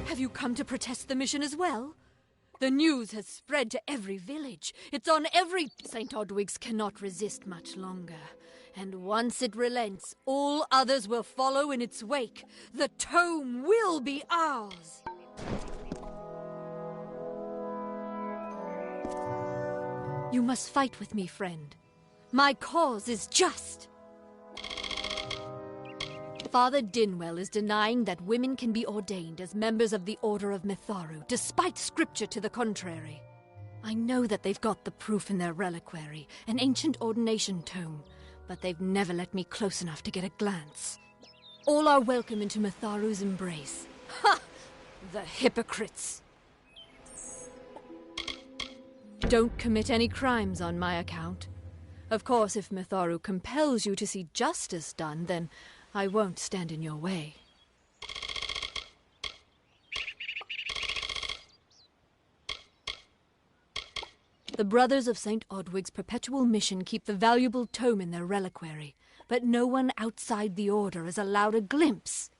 Have you come to protest the mission as well? The news has spread to every village. It's on every... St. Odwig's cannot resist much longer. And once it relents, all others will follow in its wake. The tome will be ours. You must fight with me, friend. My cause is just. Father Dinwell is denying that women can be ordained as members of the Order of Mitharu, despite scripture to the contrary. I know that they've got the proof in their reliquary, an ancient ordination tome, but they've never let me close enough to get a glance. All are welcome into Mitharu's embrace. Ha! The hypocrites! Don't commit any crimes on my account. Of course, if Mitharu compels you to see justice done, then I won't stand in your way. The Brothers of St. Odwig's perpetual mission keep the valuable tome in their reliquary, but no one outside the Order is allowed a glimpse.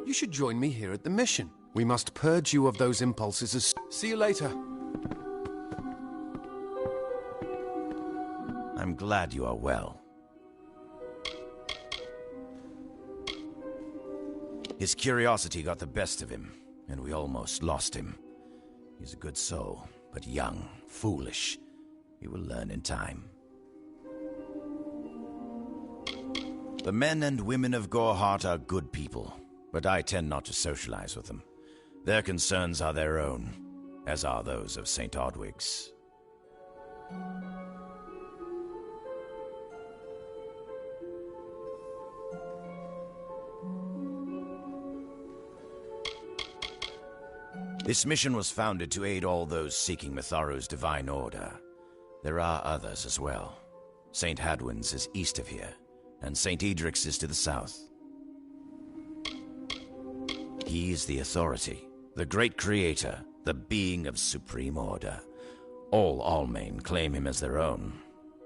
You should join me here at the mission. We must purge you of those impulses as... See you later. I'm glad you are well. His curiosity got the best of him, and we almost lost him. He's a good soul, but young, foolish. He will learn in time. The men and women of Gorhart are good people, but I tend not to socialize with them. Their concerns are their own, as are those of St. Odwig's. This mission was founded to aid all those seeking Mitharu's divine order. There are others as well. St. Hadwin's is east of here, and St. Edric's is to the south. He is the authority, the great creator, the being of supreme order. All Almain claim him as their own.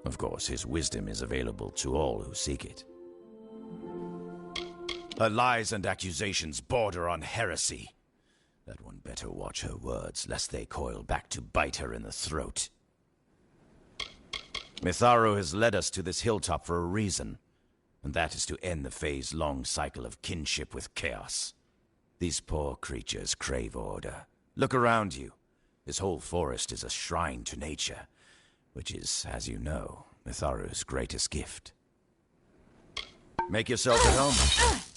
Of course, his wisdom is available to all who seek it. Her lies and accusations border on heresy. That one better watch her words, lest they coil back to bite her in the throat. Mitharu has led us to this hilltop for a reason, and that is to end the Fae's long cycle of kinship with chaos. These poor creatures crave order. Look around you. This whole forest is a shrine to nature, which is, as you know, Mitharu's greatest gift. Make yourself at home.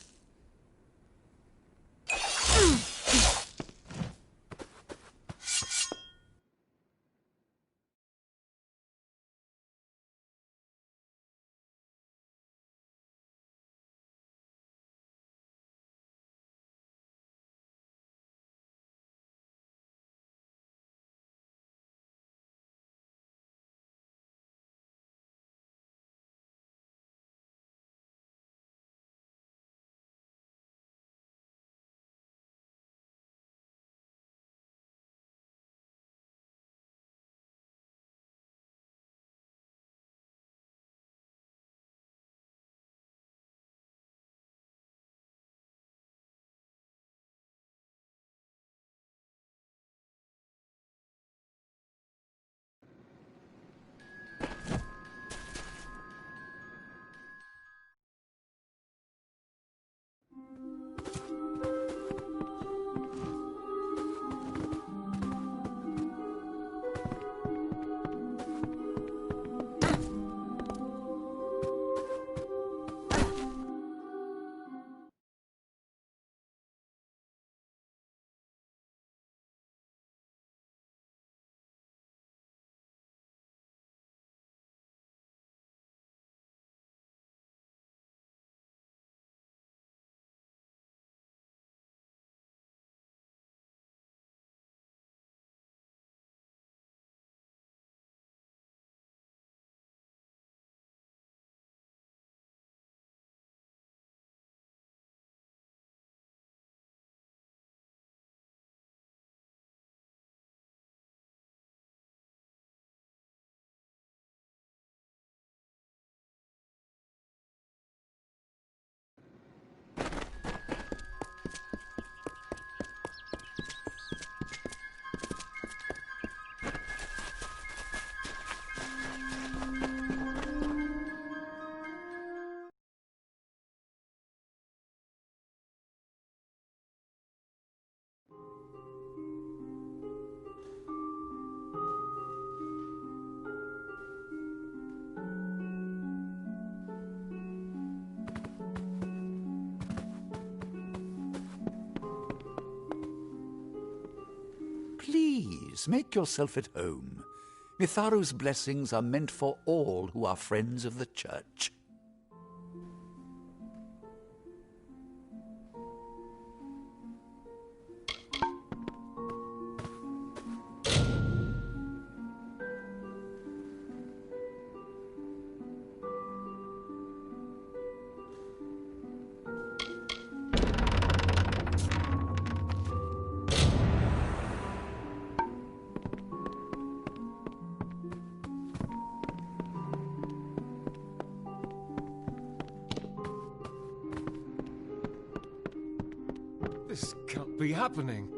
Please, make yourself at home. Mitharu's blessings are meant for all who are friends of the Church. This can't be happening.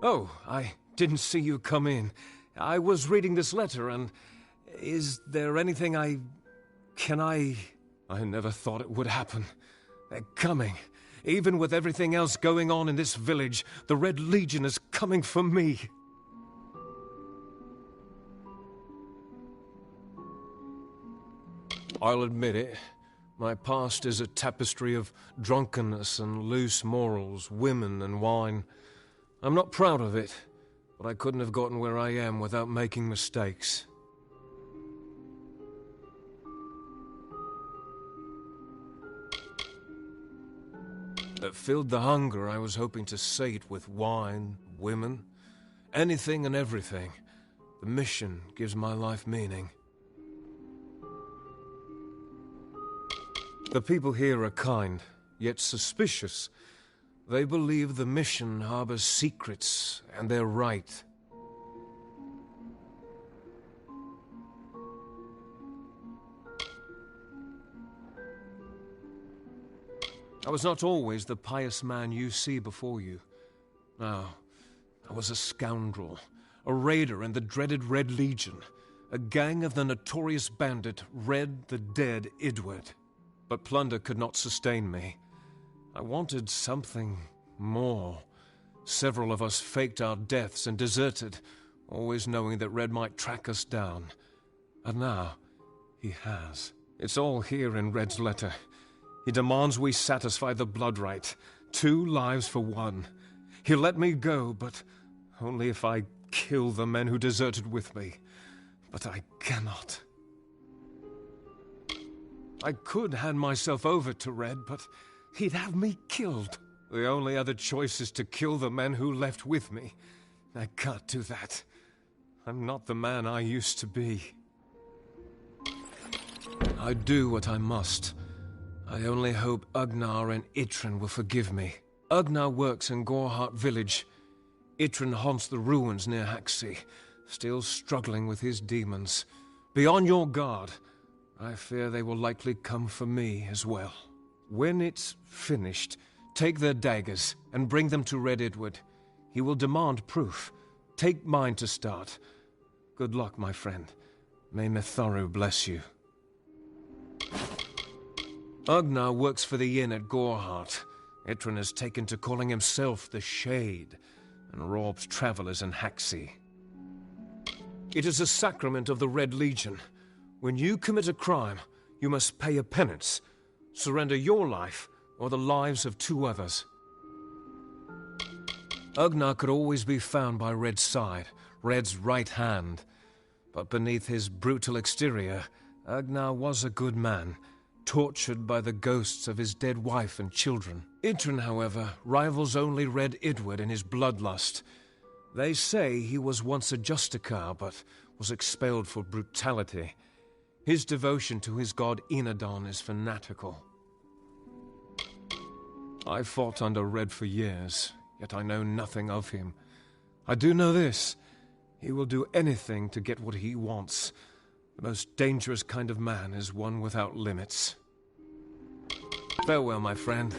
Oh, I didn't see you come in. I was reading this letter, and is there anything I never thought it would happen. They're coming. Even with everything else going on in this village, the Red Legion is coming for me. I'll admit it. My past is a tapestry of drunkenness and loose morals, women and wine. I'm not proud of it, but I couldn't have gotten where I am without making mistakes. That filled the hunger I was hoping to sate with wine, women, anything and everything. The mission gives my life meaning. The people here are kind, yet suspicious. They believe the mission harbors secrets, and they're right. I was not always the pious man you see before you. No, I was a scoundrel, a raider in the dreaded Red Legion, a gang of the notorious bandit Red the Dead Idward. But plunder could not sustain me. I wanted something more. Several of us faked our deaths and deserted, always knowing that Red might track us down. And now, he has. It's all here in Red's letter. He demands we satisfy the blood rite. 2 lives for 1. He'll let me go, but only if I kill the men who deserted with me. But I cannot. I could hand myself over to Red, but he'd have me killed. The only other choice is to kill the men who left with me. I can't do that. I'm not the man I used to be. I do what I must. I only hope Ugnar and Itrin will forgive me. Ugnar works in Gorhart village. Itrin haunts the ruins near Haxi, still struggling with his demons. Be on your guard. I fear they will likely come for me as well. When it's finished, take their daggers and bring them to Red Idward. He will demand proof. Take mine to start. Good luck, my friend. May Mitharu bless you. Ugnar works for the inn at Gorhart. Itrin has taken to calling himself the Shade and robs travelers in Haxi. It is a sacrament of the Red Legion. When you commit a crime, you must pay a penance. Surrender your life, or the lives of 2 others. Ugnar could always be found by Red's side, Red's right hand. But beneath his brutal exterior, Ugnar was a good man, tortured by the ghosts of his dead wife and children. Itrin, however, rivals only Red Idward in his bloodlust. They say he was once a Justicar, but was expelled for brutality. His devotion to his god Enadon is fanatical. I fought under Red for years, yet I know nothing of him. I do know this. He will do anything to get what he wants. The most dangerous kind of man is one without limits. Farewell, my friend.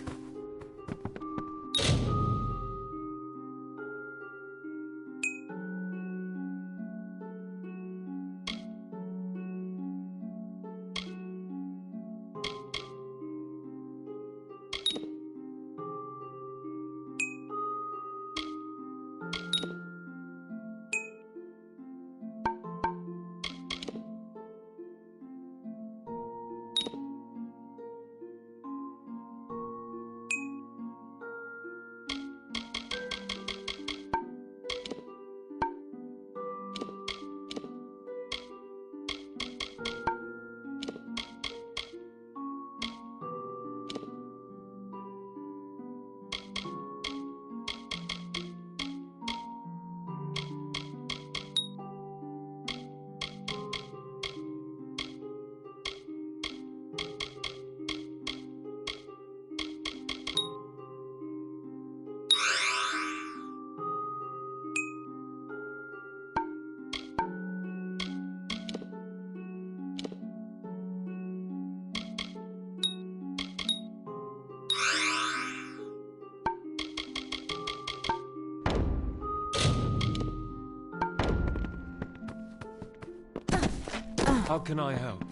How can I help?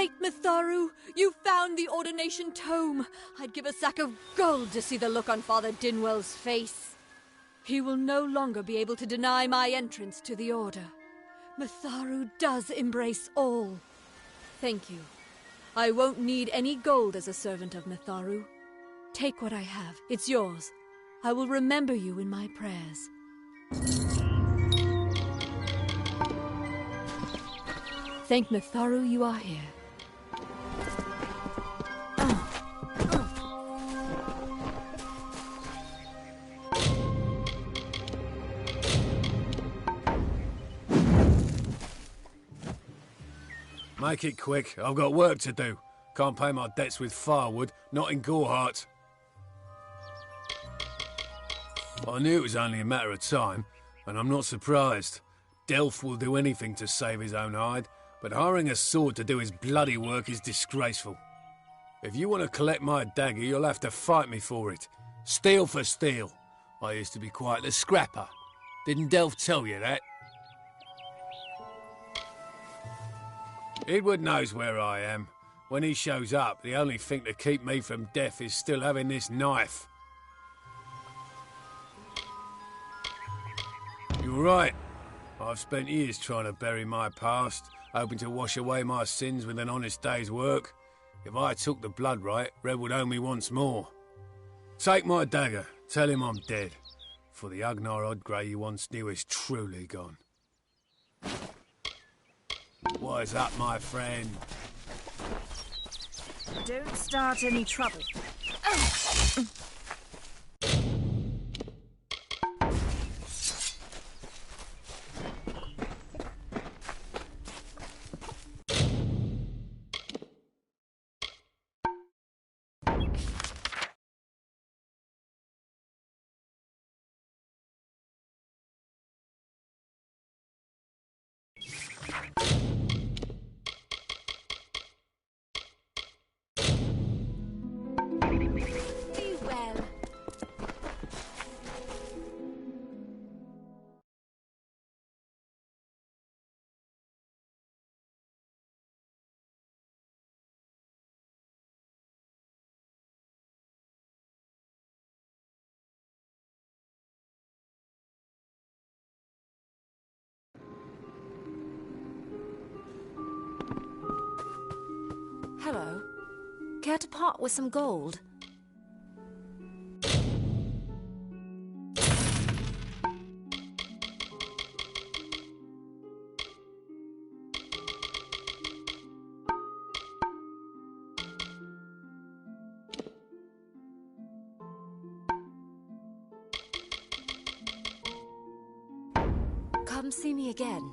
Great Mitharu! You found the ordination tome! I'd give a sack of gold to see the look on Father Dinwell's face. He will no longer be able to deny my entrance to the Order. Mitharu does embrace all. Thank you. I won't need any gold as a servant of Mitharu. Take what I have. It's yours. I will remember you in my prayers. Thank Mitharu you are here. Make it quick. I've got work to do. Can't pay my debts with firewood, not in Gorehart. I knew it was only a matter of time, and I'm not surprised. Delph will do anything to save his own hide, but hiring a sword to do his bloody work is disgraceful. If you want to collect my dagger, you'll have to fight me for it. Steel for steel. I used to be quite the scrapper. Didn't Delph tell you that? Edward knows where I am. When he shows up, the only thing to keep me from death is still having this knife. You're right. I've spent years trying to bury my past, hoping to wash away my sins with an honest day's work. If I took the blood right, Red would owe me once more. Take my dagger, tell him I'm dead, for the Agnar Odgrey you once knew is truly gone. What is up, my friend? Don't start any trouble. Hello. Care to part with some gold? Come see me again.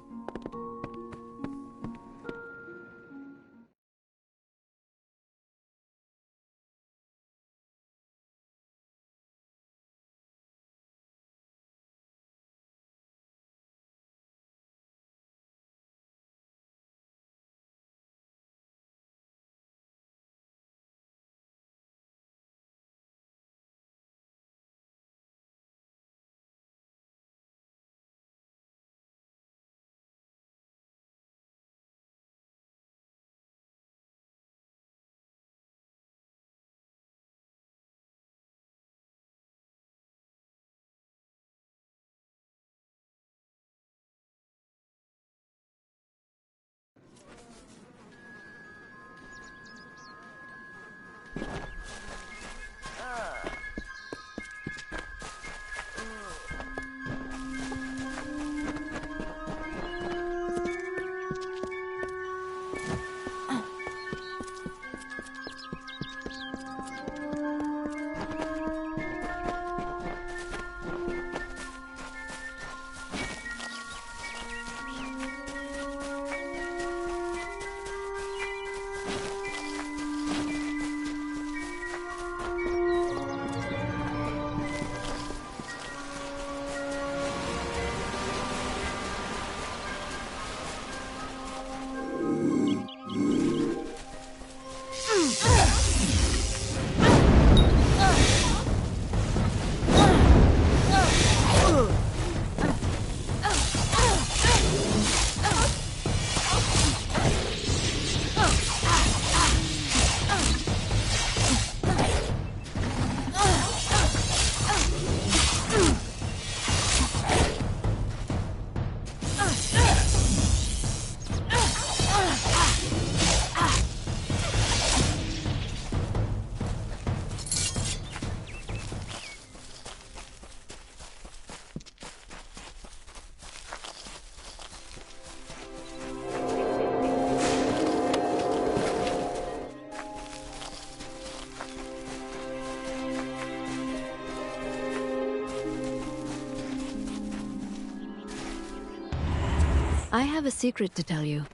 I have a secret to tell you.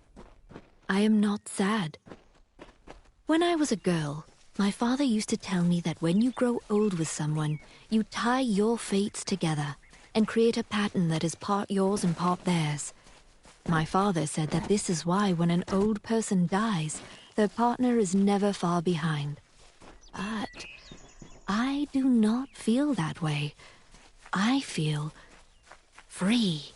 I am not sad. When I was a girl, my father used to tell me that when you grow old with someone, you tie your fates together and create a pattern that is part yours and part theirs. My father said that this is why when an old person dies, their partner is never far behind. But I do not feel that way. I feel free.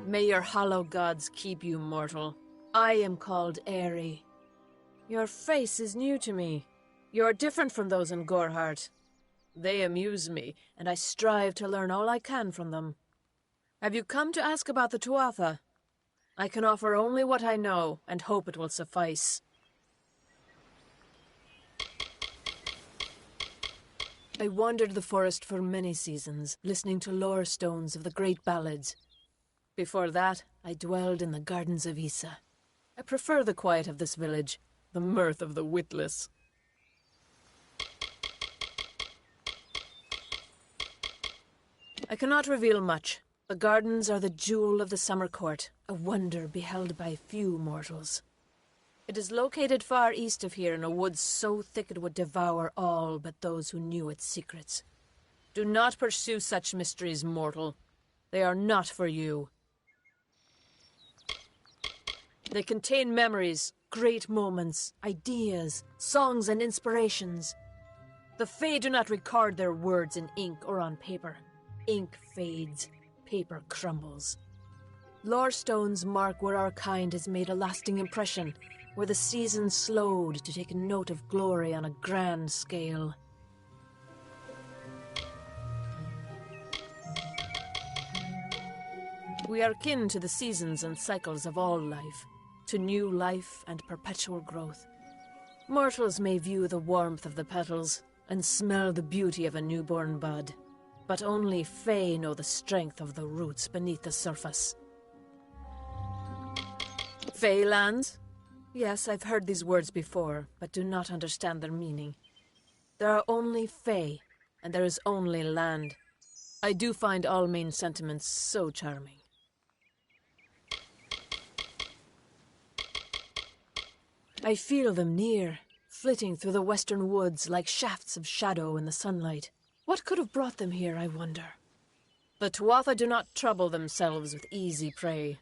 May your hollow gods keep you, mortal. I am called Aerie. Your face is new to me. You're different from those in Gorhart. They amuse me, and I strive to learn all I can from them. Have you come to ask about the Tuatha? I can offer only what I know, and hope it will suffice. I wandered the forest for many seasons, listening to lore stones of the great ballads. Before that, I dwelled in the gardens of Issa. I prefer the quiet of this village, the mirth of the witless. I cannot reveal much. The gardens are the jewel of the summer court, a wonder beheld by few mortals. It is located far east of here in a wood so thick it would devour all but those who knew its secrets. Do not pursue such mysteries, mortal. They are not for you. They contain memories, great moments, ideas, songs, and inspirations. The Fae do not record their words in ink or on paper. Ink fades, paper crumbles. Lore stones mark where our kind has made a lasting impression, where the seasons slowed to take note of glory on a grand scale. We are kin to the seasons and cycles of all life, to new life and perpetual growth. Mortals may view the warmth of the petals and smell the beauty of a newborn bud, but only Fae know the strength of the roots beneath the surface. Fae lands? Yes, I've heard these words before, but do not understand their meaning. There are only Fae, and there is only land. I do find all main sentiments so charming. I feel them near, flitting through the western woods like shafts of shadow in the sunlight. What could have brought them here, I wonder? The Tuatha do not trouble themselves with easy prey.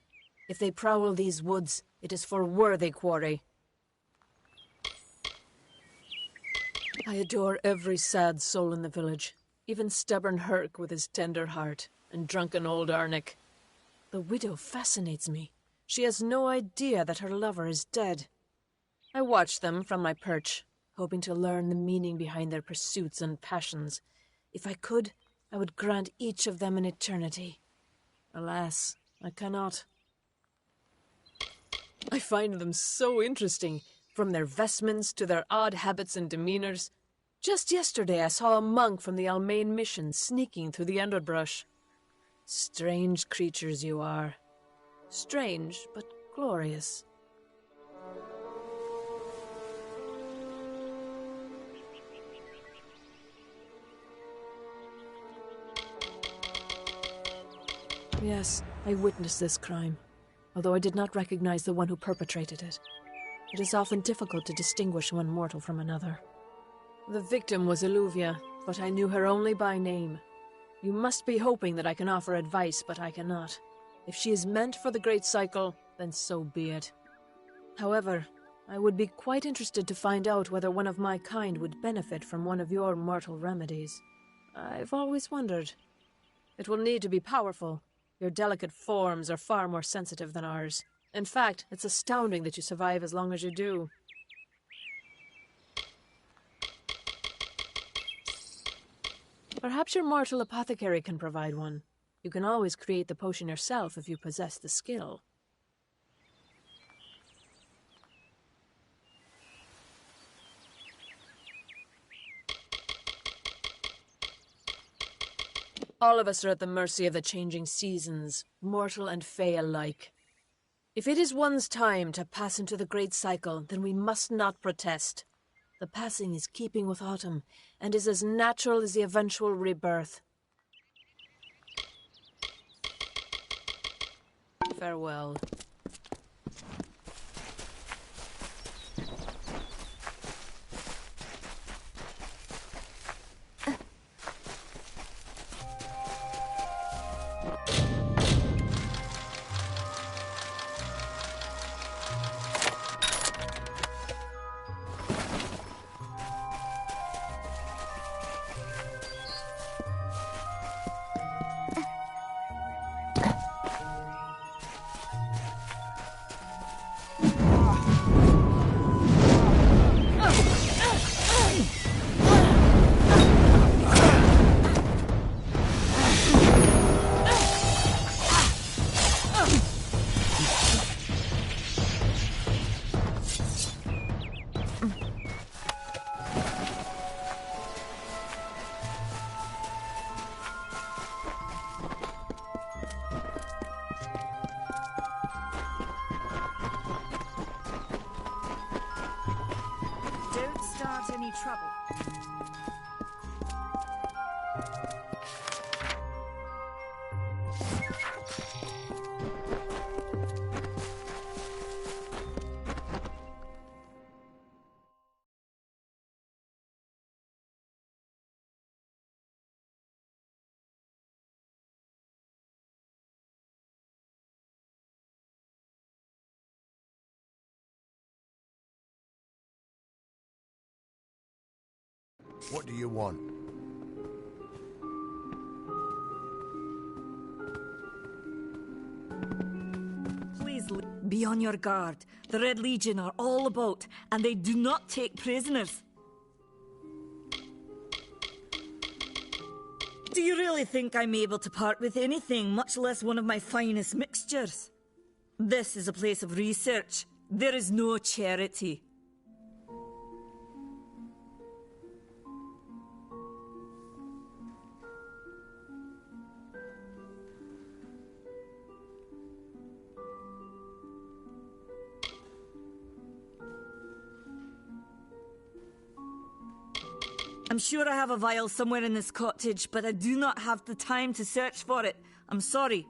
If they prowl these woods, it is for worthy quarry. I adore every sad soul in the village, even stubborn Herc with his tender heart, and drunken old Arnick. The widow fascinates me. She has no idea that her lover is dead. I watch them from my perch, hoping to learn the meaning behind their pursuits and passions. If I could, I would grant each of them an eternity. Alas, I cannot. I find them so interesting, from their vestments to their odd habits and demeanors. Just yesterday I saw a monk from the Almain mission sneaking through the underbrush. Strange creatures you are. Strange, but glorious. Yes, I witnessed this crime, although I did not recognize the one who perpetrated it. It is often difficult to distinguish one mortal from another. The victim was Illuvia, but I knew her only by name. You must be hoping that I can offer advice, but I cannot. If she is meant for the Great Cycle, then so be it. However, I would be quite interested to find out whether one of my kind would benefit from one of your mortal remedies. I've always wondered. It will need to be powerful. Your delicate forms are far more sensitive than ours. In fact, it's astounding that you survive as long as you do. Perhaps your mortal apothecary can provide one. You can always create the potion yourself if you possess the skill. All of us are at the mercy of the changing seasons, mortal and Fae alike. If it is one's time to pass into the Great Cycle, then we must not protest. The passing is keeping with autumn, and is as natural as the eventual rebirth. Farewell. Any trouble. What do you want? Please be on your guard. The Red Legion are all about, and they do not take prisoners. Do you really think I'm able to part with anything, much less one of my finest mixtures? This is a place of research. There is no charity. I'm sure I have a vial somewhere in this cottage, but I do not have the time to search for it. I'm sorry.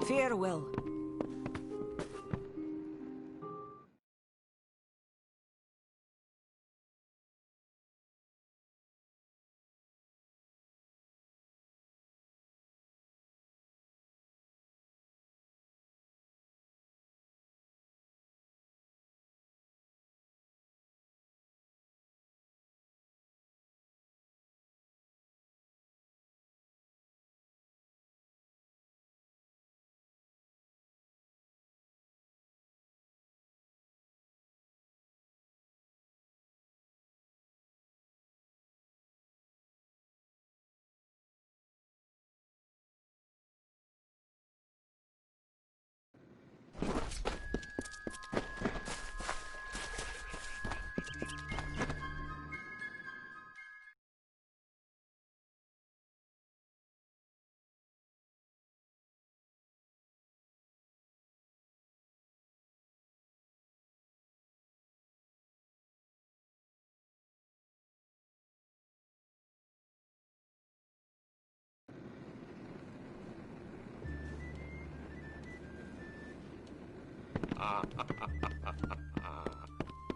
Farewell.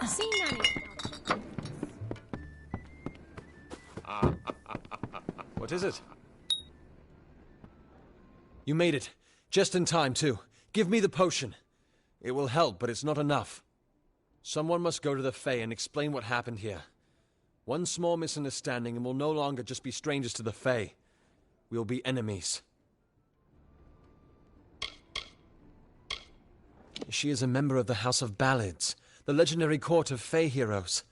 See, Nanny. What is it? You made it. Just in time, too. Give me the potion. It will help, but it's not enough. Someone must go to the Fae and explain what happened here. One small misunderstanding and we'll no longer just be strangers to the Fae. We'll be enemies. She is a member of the House of Ballads, the legendary court of Fae heroes.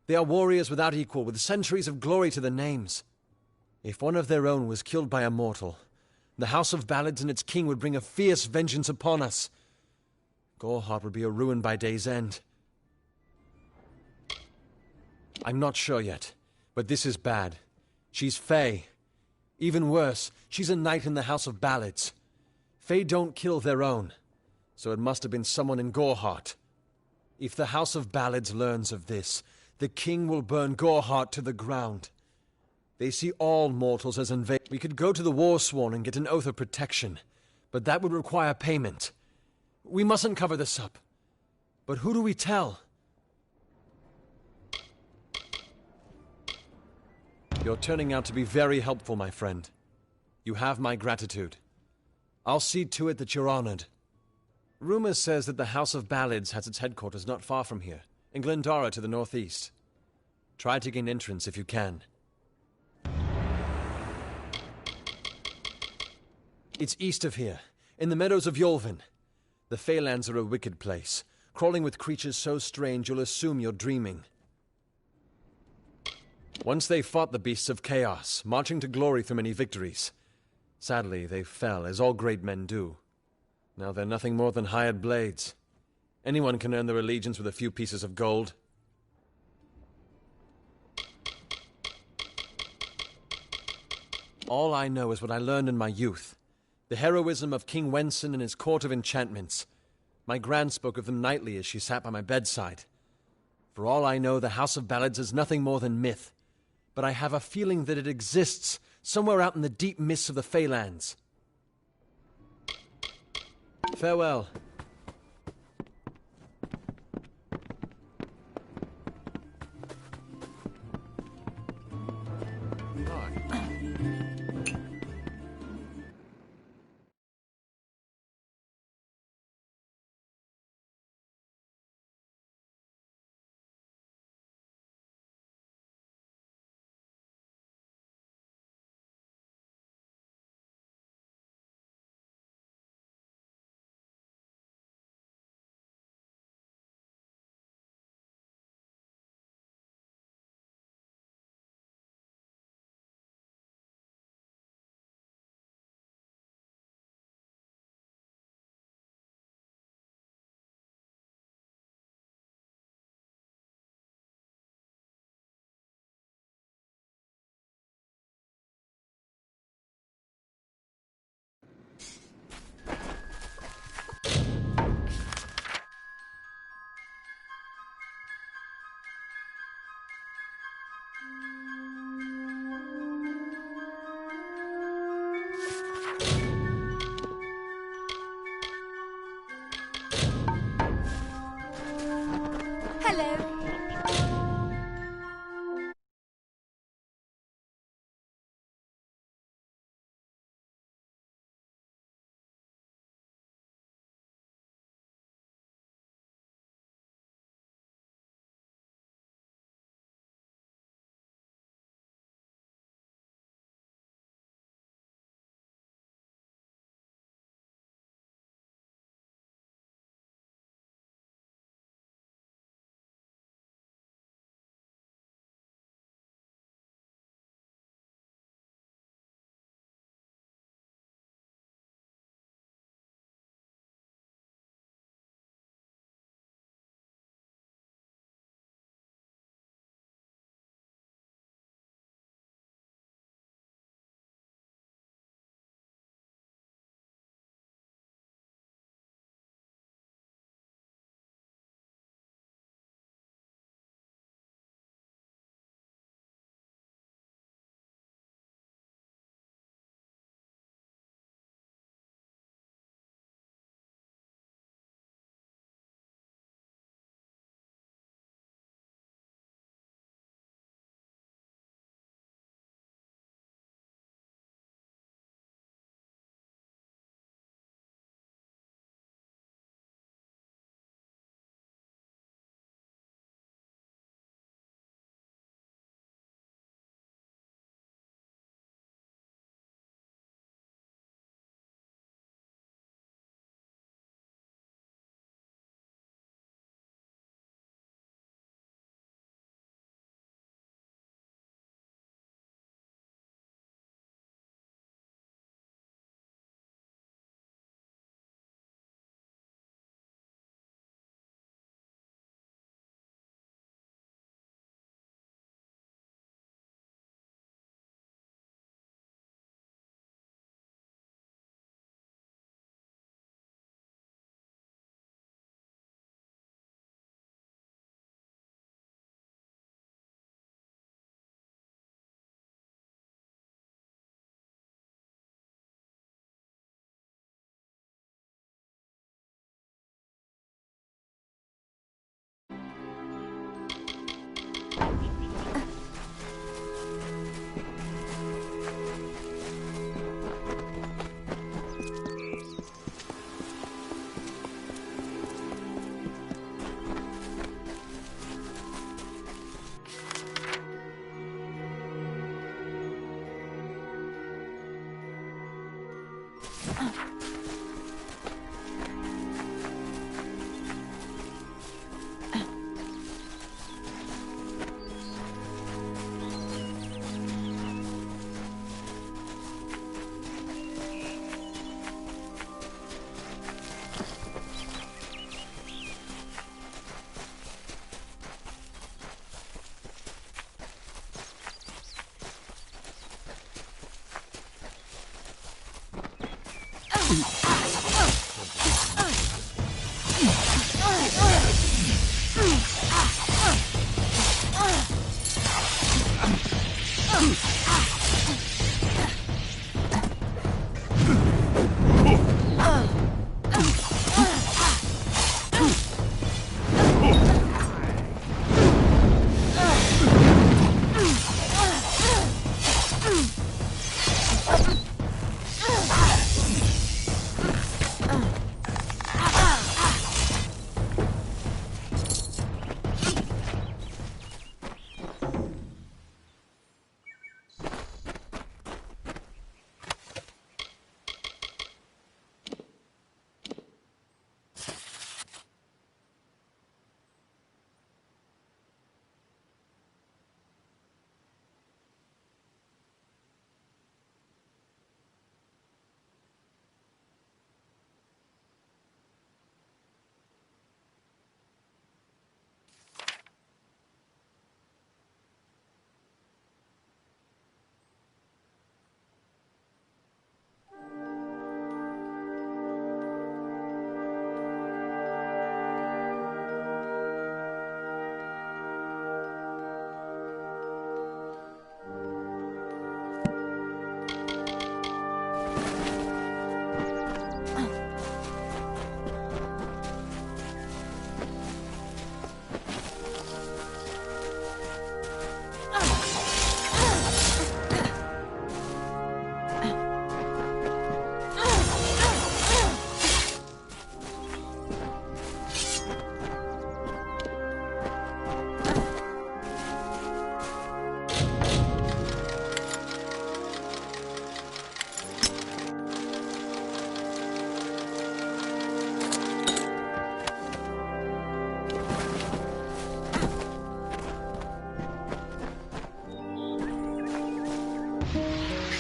They are warriors without equal, with centuries of glory to their names. If one of their own was killed by a mortal, the House of Ballads and its king would bring a fierce vengeance upon us. Gorehart would be a ruin by day's end. I'm not sure yet, but this is bad. She's Fae. Even worse, she's a knight in the House of Ballads. Fae don't kill their own, so it must have been someone in Gorehart. If the House of Ballads learns of this, the king will burn Gorehart to the ground. They see all mortals as invaders. We could go to the Warsworn and get an oath of protection, but that would require payment. We mustn't cover this up. But who do we tell? You're turning out to be very helpful, my friend. You have my gratitude. I'll see to it that you're honored. Rumor says that the House of Ballads has its headquarters not far from here, in Glendara to the northeast. Try to gain entrance if you can. It's east of here, in the meadows of Yolvin. The Feylands are a wicked place, crawling with creatures so strange you'll assume you're dreaming. Once they fought the beasts of chaos, marching to glory through many victories. Sadly, they fell, as all great men do. Now they're nothing more than hired blades. Anyone can earn their allegiance with a few pieces of gold. All I know is what I learned in my youth. The heroism of King Wenson and his court of enchantments. My gran spoke of them nightly as she sat by my bedside. For all I know, the House of Ballads is nothing more than myth. But I have a feeling that it exists somewhere out in the deep mists of the Feylands. Farewell.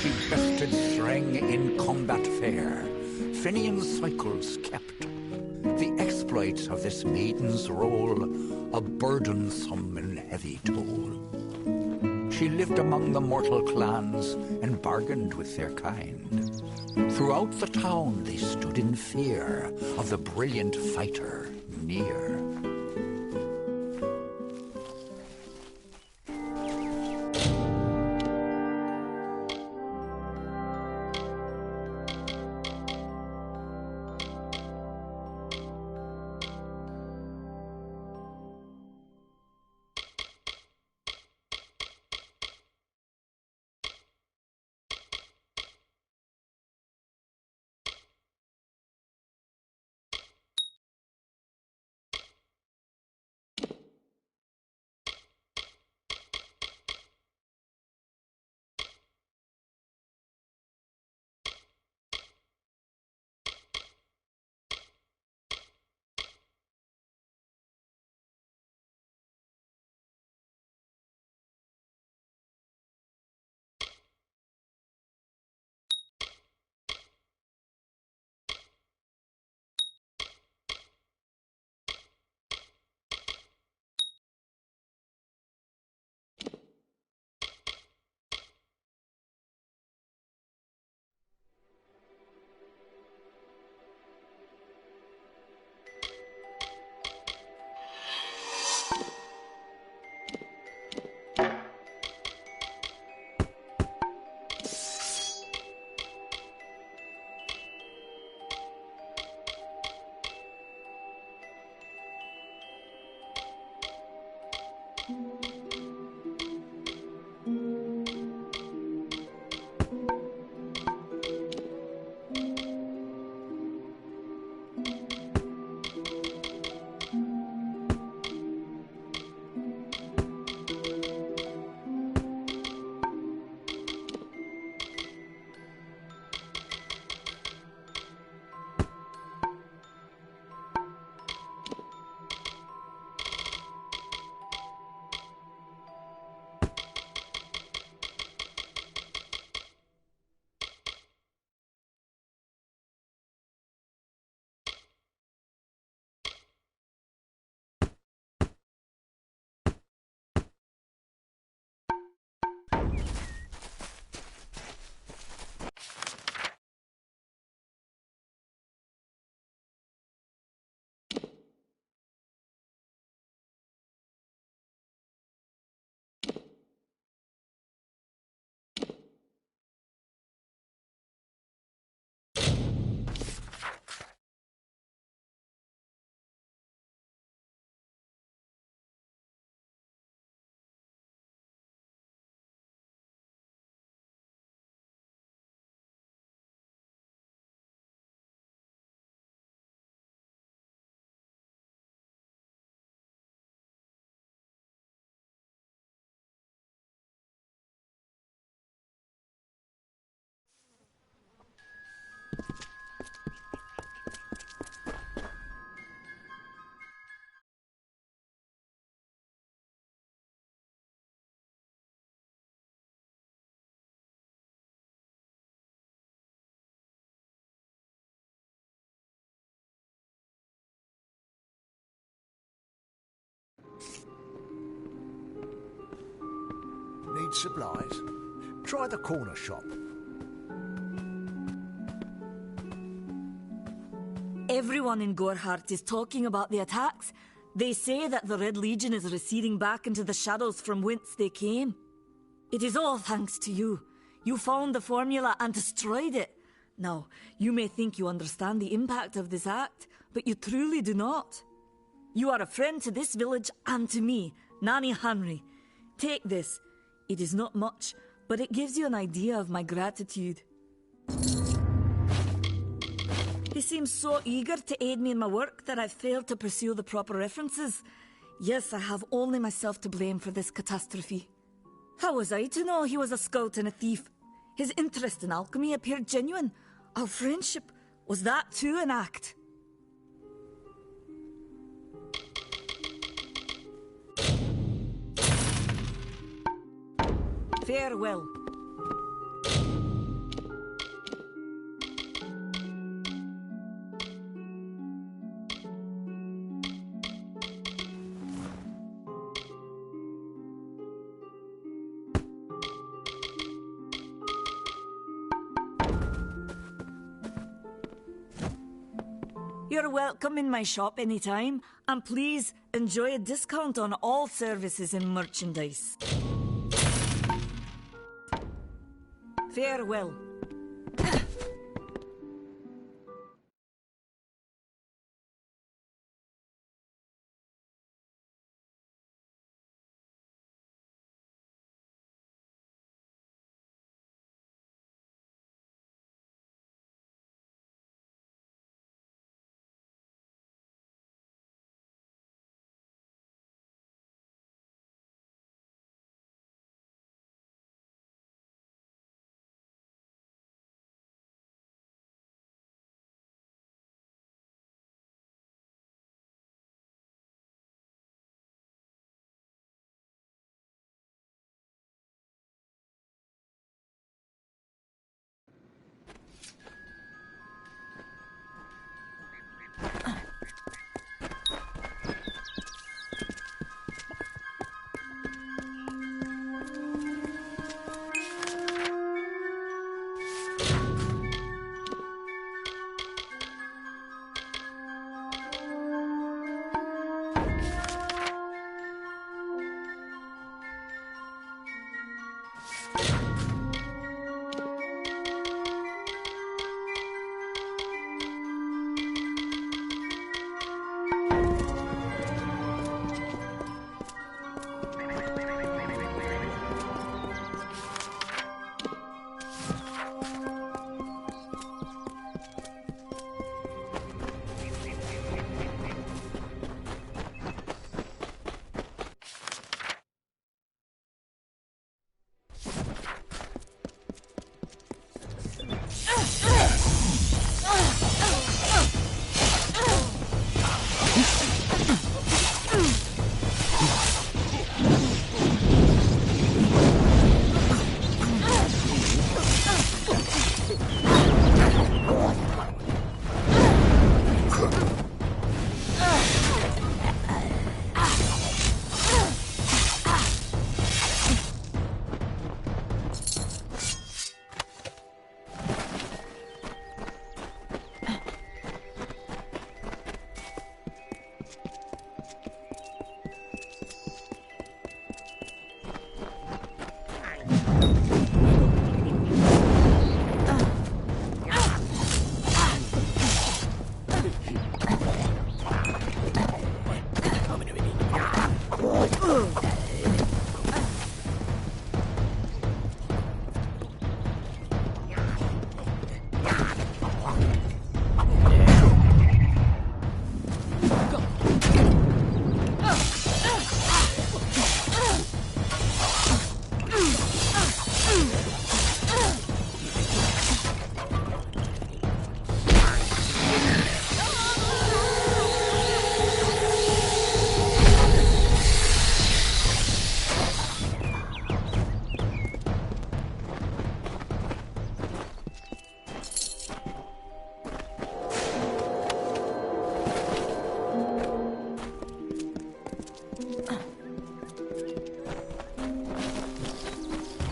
she bested Threng in combat fair. Finian's cycles kept. The exploits of this maiden's role, a burdensome and heavy toll. She lived among the mortal clans and bargained with their kind. Throughout the town they stood in fear of the brilliant fighter near. Need supplies? Try the corner shop. Everyone in Gorhart is talking about the attacks. They say that the Red Legion is receding back into the shadows from whence they came. It is all thanks to you. You found the formula and destroyed it. Now, you may think you understand the impact of this act, but you truly do not. You are a friend to this village and to me, Nanny Henry. Take this. It is not much, but it gives you an idea of my gratitude. He seems so eager to aid me in my work that I've failed to pursue the proper references. Yes, I have only myself to blame for this catastrophe. How was I to know he was a scout and a thief? His interest in alchemy appeared genuine. Our friendship, was that too an act? Farewell. You're welcome in my shop anytime, and please enjoy a discount on all services and merchandise. Farewell.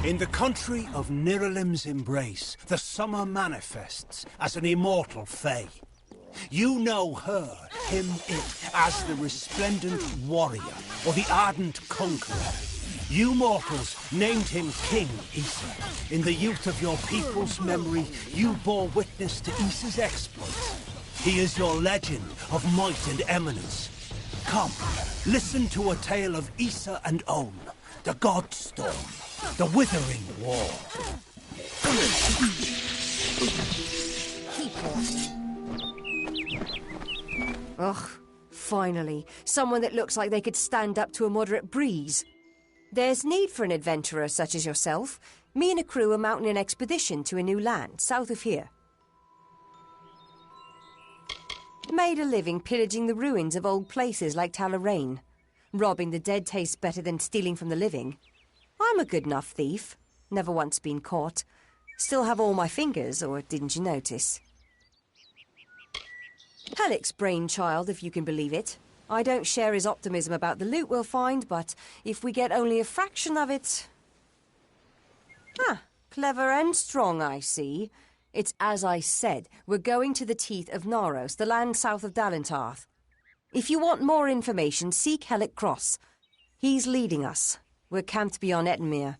In the country of Niralim's embrace, the summer manifests as an immortal fae. You know her, him, it, as the resplendent warrior, or the ardent conqueror. You mortals named him King Issa. In the youth of your people's memory, you bore witness to Issa's exploits. He is your legend of might and eminence. Come, listen to a tale of Issa and On, the God Storm, the Withering War. Ugh, finally, someone that looks like they could stand up to a moderate breeze. There's need for an adventurer such as yourself. Me and a crew are mounting an expedition to a new land, south of here. Made a living pillaging the ruins of old places like Talarain. Robbing the dead tastes better than stealing from the living. I'm a good enough thief. Never once been caught. Still have all my fingers, or didn't you notice? Halleck's brainchild, if you can believe it. I don't share his optimism about the loot we'll find, but if we get only a fraction of it... Ah, clever and strong, I see. It's as I said, we're going to the teeth of Naros, the land south of Dalentarth. If you want more information, seek Hellick Cross. He's leading us. We're camped beyond Ettenmere.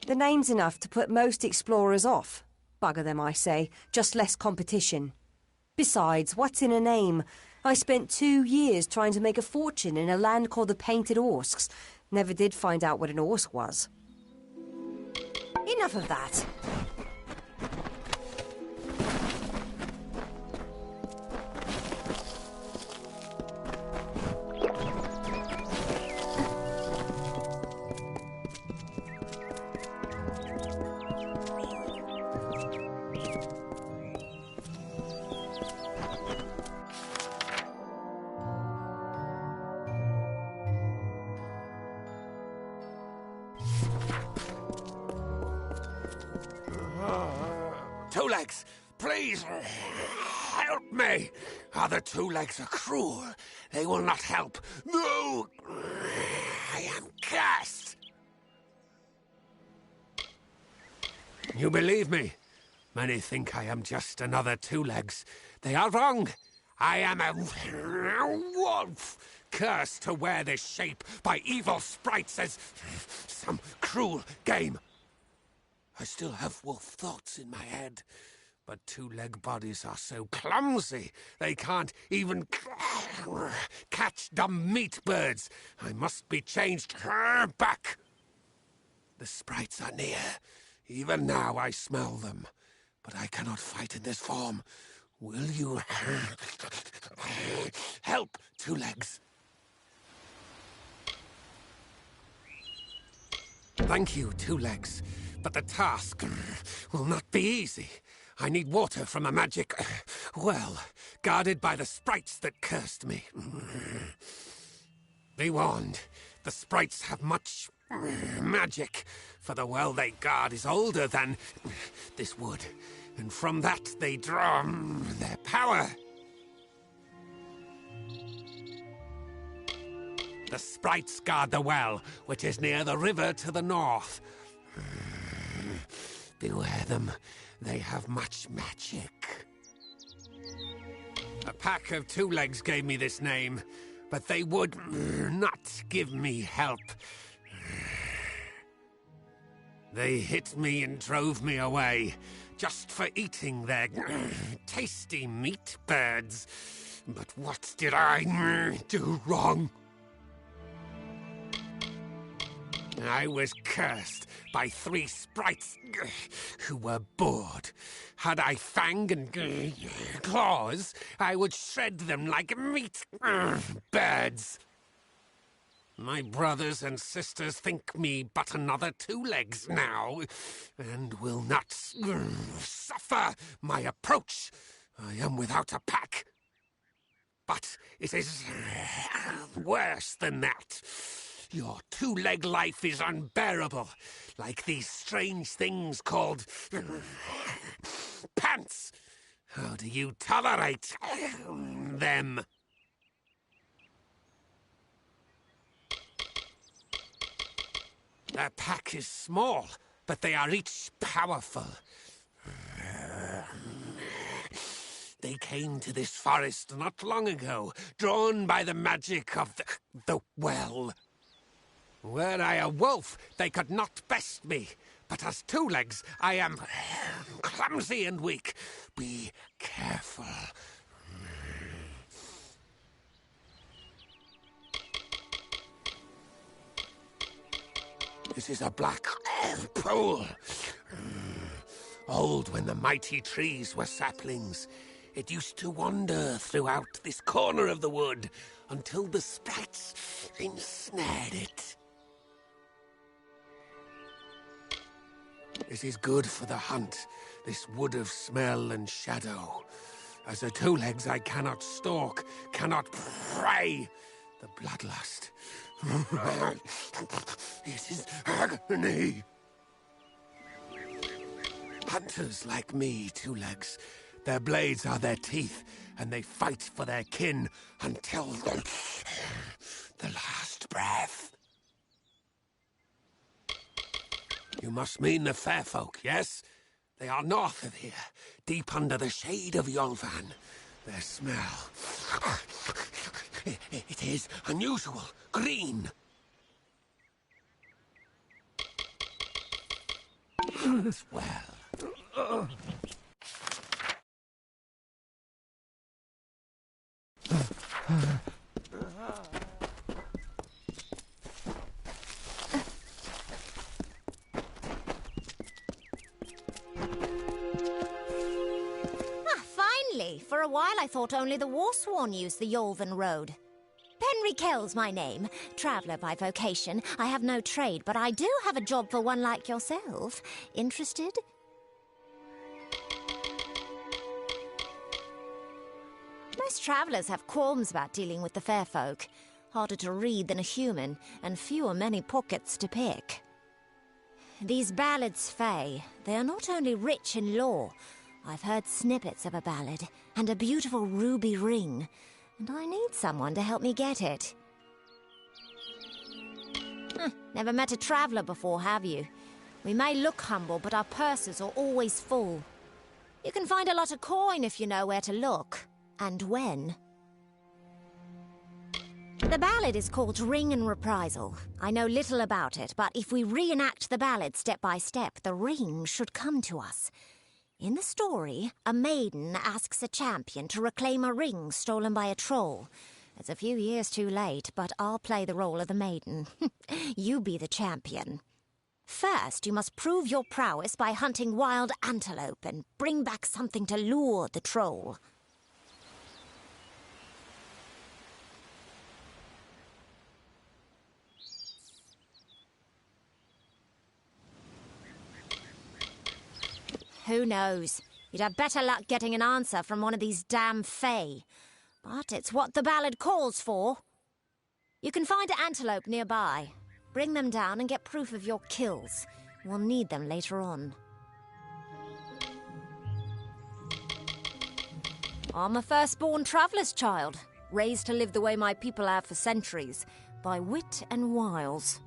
The name's enough to put most explorers off. Bugger them, I say. Just less competition. Besides, what's in a name? I spent 2 years trying to make a fortune in a land called the Painted Orsks. Never did find out what an Orsk was. Enough of that. Two Legs, please, help me. Other Two Legs are cruel. They will not help. No! I am cursed. You believe me? Many think I am just another Two Legs. They are wrong. I am a wolf, cursed to wear this shape by evil sprites as some cruel game. I still have wolf thoughts in my head, but two-leg bodies are so clumsy they can't even catch dumb meat birds. I must be changed back. The sprites are near. Even now I smell them, but I cannot fight in this form. Will you help, Two Legs? Thank you, Two Legs. But the task will not be easy. I need water from a magic well, guarded by the sprites that cursed me. Be warned, the sprites have much magic, for the well they guard is older than this wood, and from that they draw their power. The sprites guard the well, which is near the river to the north. Beware them. They have much magic. A pack of Two Legs gave me this name, but they would not give me help. They hit me and drove me away, just for eating their tasty meat birds. But what did I do wrong? I was cursed by 3 sprites who were bored. Had I fang and claws, I would shred them like meat birds. My brothers and sisters think me but another Two Legs now, and will not suffer my approach. I am without a pack. But it is worse than that. Your two-leg life is unbearable, like these strange things called pants. How do you tolerate them? Their pack is small, but they are each powerful. They came to this forest not long ago, drawn by the magic of the well. Were I a wolf, they could not best me. But as Two Legs, I am clumsy and weak. Be careful. This is a black pool. Old when the mighty trees were saplings. It used to wander throughout this corner of the wood until the sprites ensnared it. It is good for the hunt, this wood of smell and shadow. As a Two Legs, I cannot stalk, cannot prey. The bloodlust. It is agony. Hunters like me, Two Legs, their blades are their teeth, and they fight for their kin until the last breath. You must mean the fair folk, yes? They are north of here, deep under the shade of Yolvan. Their smell... It is unusual. Green. Well... Finally! For a while I thought only the Warsworn used the Yolvan Road. Henry Kell's my name. Traveller by vocation. I have no trade, but I do have a job for one like yourself. Interested? Most travellers have qualms about dealing with the fair folk. Harder to read than a human, and fewer many pockets to pick. These ballads, Fae, they are not only rich in lore. I've heard snippets of a ballad, and a beautiful ruby ring, and I need someone to help me get it. Never met a traveller before, have you? We may look humble, but our purses are always full. You can find a lot of coin if you know where to look, and when. The ballad is called Ring and Reprisal. I know little about it, but if we reenact the ballad step by step, the ring should come to us. In the story, a maiden asks a champion to reclaim a ring stolen by a troll. It's a few years too late, but I'll play the role of the maiden. You be the champion. First, you must prove your prowess by hunting wild antelope and bring back something to lure the troll. Who knows? You'd have better luck getting an answer from one of these damn Fae. But it's what the ballad calls for. You can find antelope nearby. Bring them down and get proof of your kills. We'll need them later on. I'm a firstborn traveller's child, raised to live the way my people have for centuries, by wit and wiles.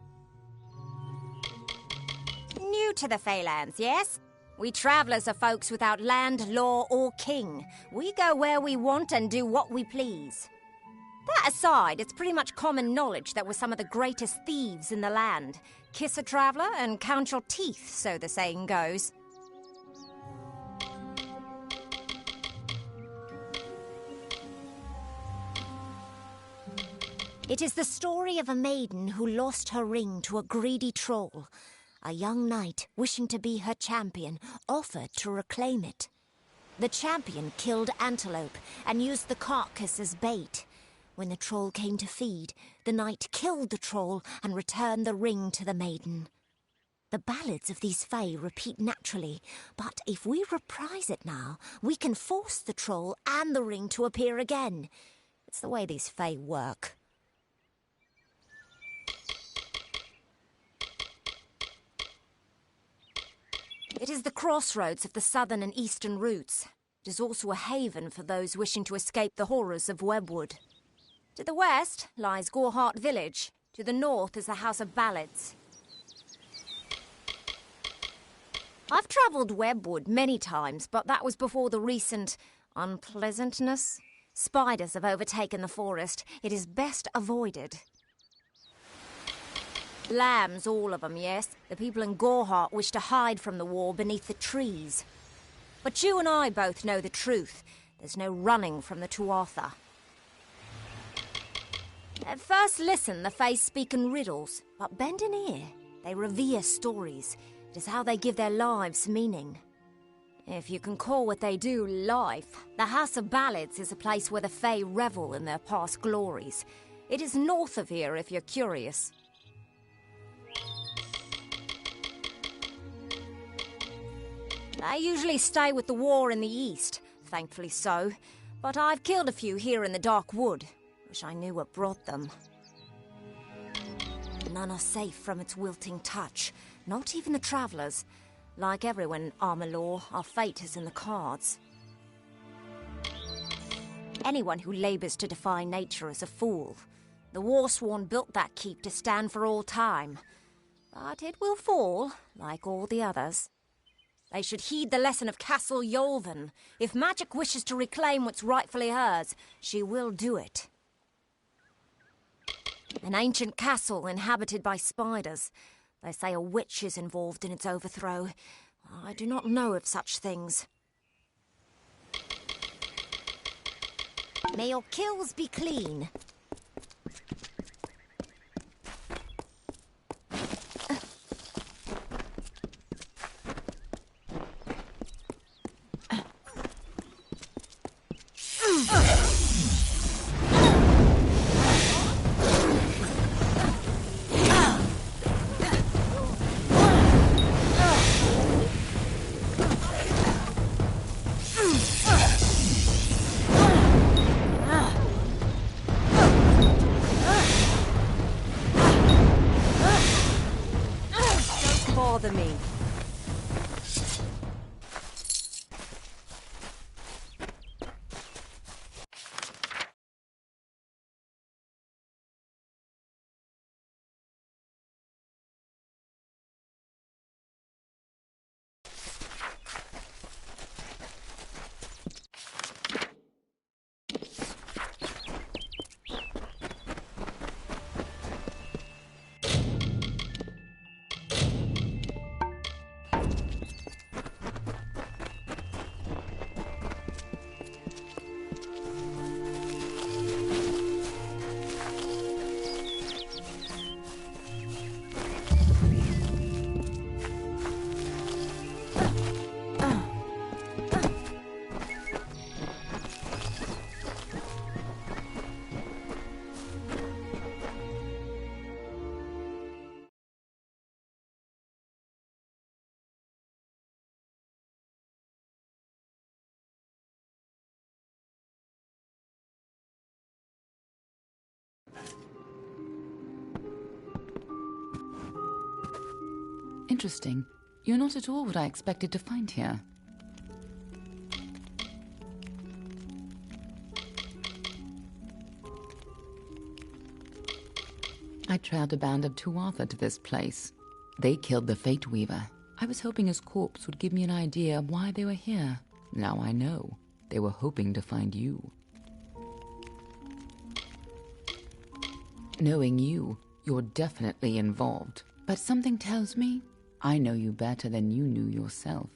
New to the Feylands, yes? We travellers are folks without land, law, or king. We go where we want and do what we please. That aside, it's pretty much common knowledge that we're some of the greatest thieves in the land. Kiss a traveller and count your teeth, so the saying goes. It is the story of a maiden who lost her ring to a greedy troll. A young knight, wishing to be her champion, offered to reclaim it. The champion killed antelope and used the carcass as bait. When the troll came to feed, the knight killed the troll and returned the ring to the maiden. The ballads of these Fae repeat naturally, but if we reprise it now, we can force the troll and the ring to appear again. It's the way these Fae work. It is the crossroads of the southern and eastern routes. It is also a haven for those wishing to escape the horrors of Webwood. To the west lies Gorhart Village. To the north is the House of Ballads. I've travelled Webwood many times, but that was before the recent unpleasantness. Spiders have overtaken the forest. It is best avoided. Lambs, all of them, yes. The people in Gorhart wish to hide from the war beneath the trees. But you and I both know the truth. There's no running from the Tuatha. At first listen, the Fae speak in riddles, but bend an ear. They revere stories. It is how they give their lives meaning. If you can call what they do life, the House of Ballads is a place where the Fae revel in their past glories. It is north of here if you're curious. They usually stay with the war in the east, thankfully so. But I've killed a few here in the Dark Wood. Wish I knew what brought them. None are safe from its wilting touch, not even the travellers. Like everyone in Amalur, our fate is in the cards. Anyone who labours to defy nature is a fool. The Warsworn built that keep to stand for all time. But it will fall, like all the others. They should heed the lesson of Castle Yolven. If magic wishes to reclaim what's rightfully hers, she will do it. An ancient castle inhabited by spiders. They say a witch is involved in its overthrow. I do not know of such things. May your kills be clean. Bother me. Interesting. You're not at all what I expected to find here. I trailed a band of Tuatha to this place. They killed the Fate Weaver. I was hoping his corpse would give me an idea of why they were here. Now I know. They were hoping to find you. Knowing you, you're definitely involved. But something tells me I know you better than you knew yourself.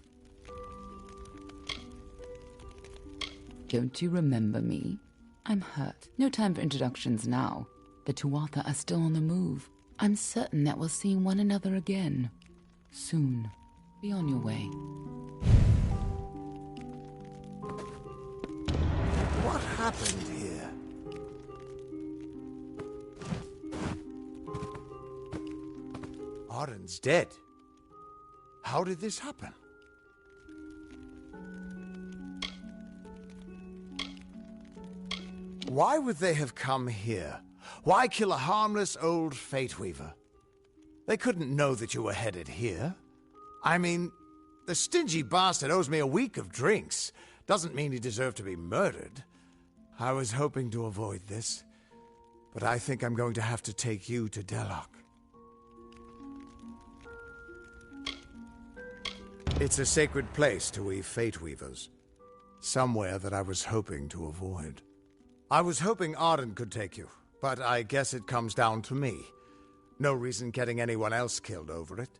Don't you remember me? I'm hurt. No time for introductions now. The Tuatha are still on the move. I'm certain that we'll see one another again. Soon. Be on your way. What happened here? Arden's dead. How did this happen? Why would they have come here? Why kill a harmless old Fate Weaver? They couldn't know that you were headed here. I mean, the stingy bastard owes me a week of drinks. Doesn't mean he deserved to be murdered. I was hoping to avoid this, but I think I'm going to have to take you to Delok. It's a sacred place to we Fate Weavers. Somewhere that I was hoping to avoid. I was hoping Arden could take you, but I guess it comes down to me. No reason getting anyone else killed over it.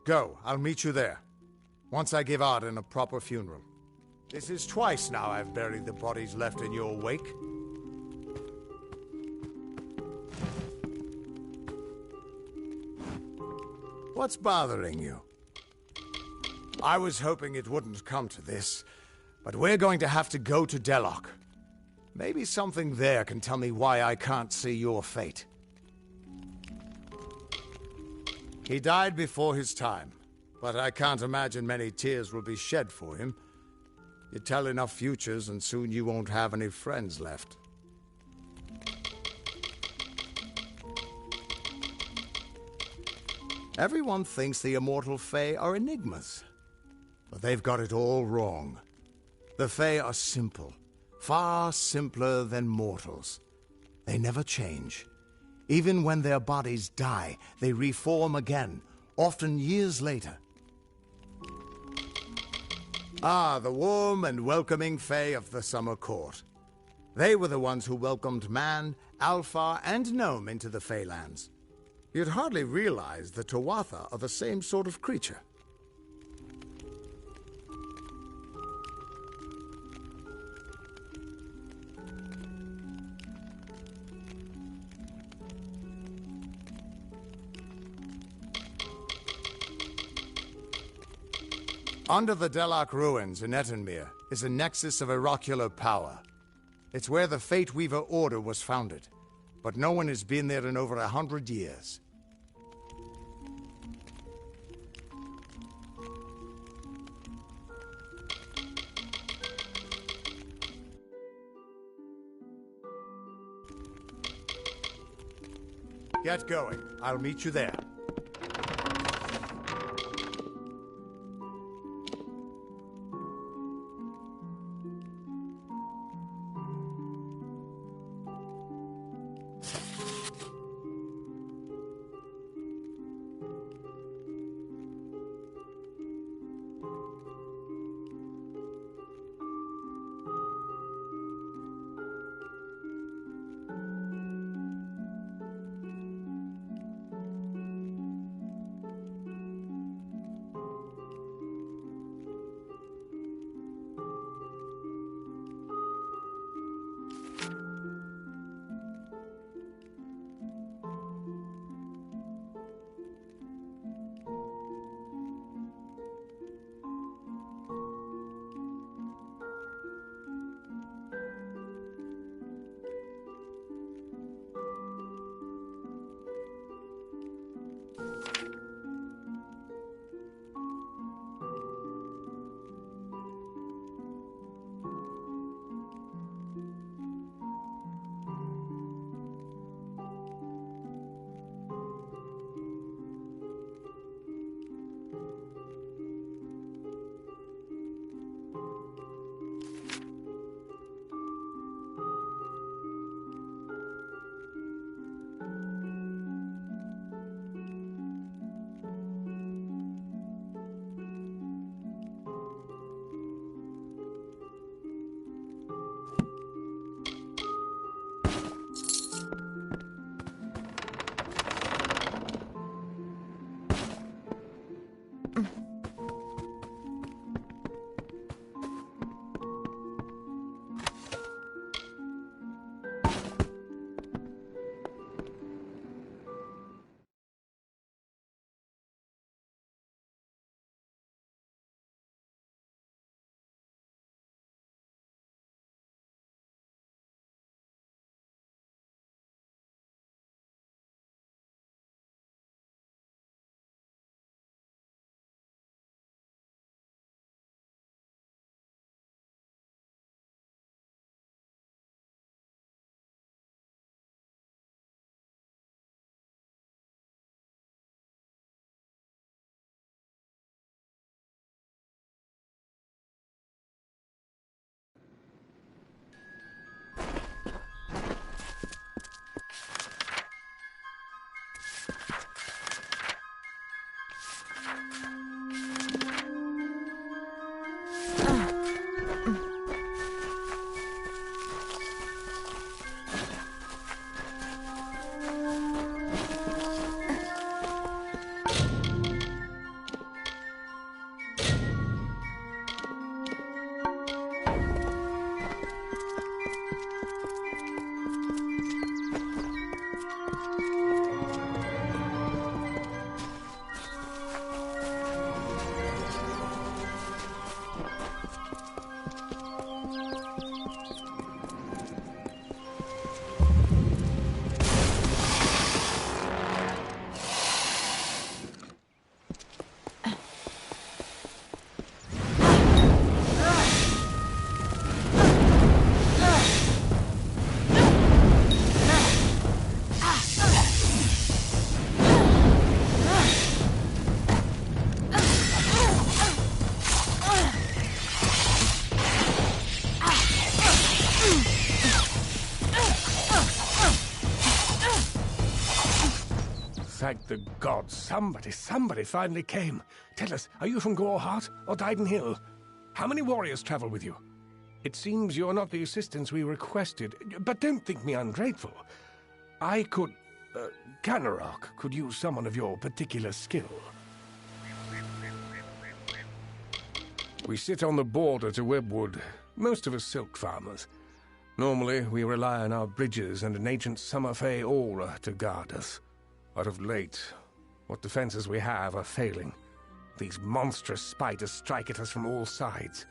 Go, I'll meet you there. Once I give Arden a proper funeral. This is twice now I've buried the bodies left in your wake. What's bothering you? I was hoping it wouldn't come to this, but we're going to have to go to Delok. Maybe something there can tell me why I can't see your fate. He died before his time, but I can't imagine many tears will be shed for him. You tell enough futures and soon you won't have any friends left. Everyone thinks the immortal Fae are enigmas. But they've got it all wrong. The Fae are simple, far simpler than mortals. They never change. Even when their bodies die, they reform again, often years later. Ah, the warm and welcoming Fae of the Summer Court. They were the ones who welcomed man, Alpha, and Gnome into the Feylands. You'd hardly realize the Tuatha are the same sort of creature. Under the Delak ruins in Etenmere is a nexus of oracular power. It's where the Fate Weaver Order was founded, but no one has been there in over 100 years. Get going. I'll meet you there. Thank the gods, somebody finally came. Tell us, are you from Gorehart or Dyden Hill? How many warriors travel with you? It seems you're not the assistance we requested, but don't think me ungrateful. I could... Canarok could use someone of your particular skill. We sit on the border to Webwood, most of us silk farmers. Normally, we rely on our bridges and an ancient Summerfey aura to guard us. But of late, what defenses we have are failing. These monstrous spiders strike at us from all sides.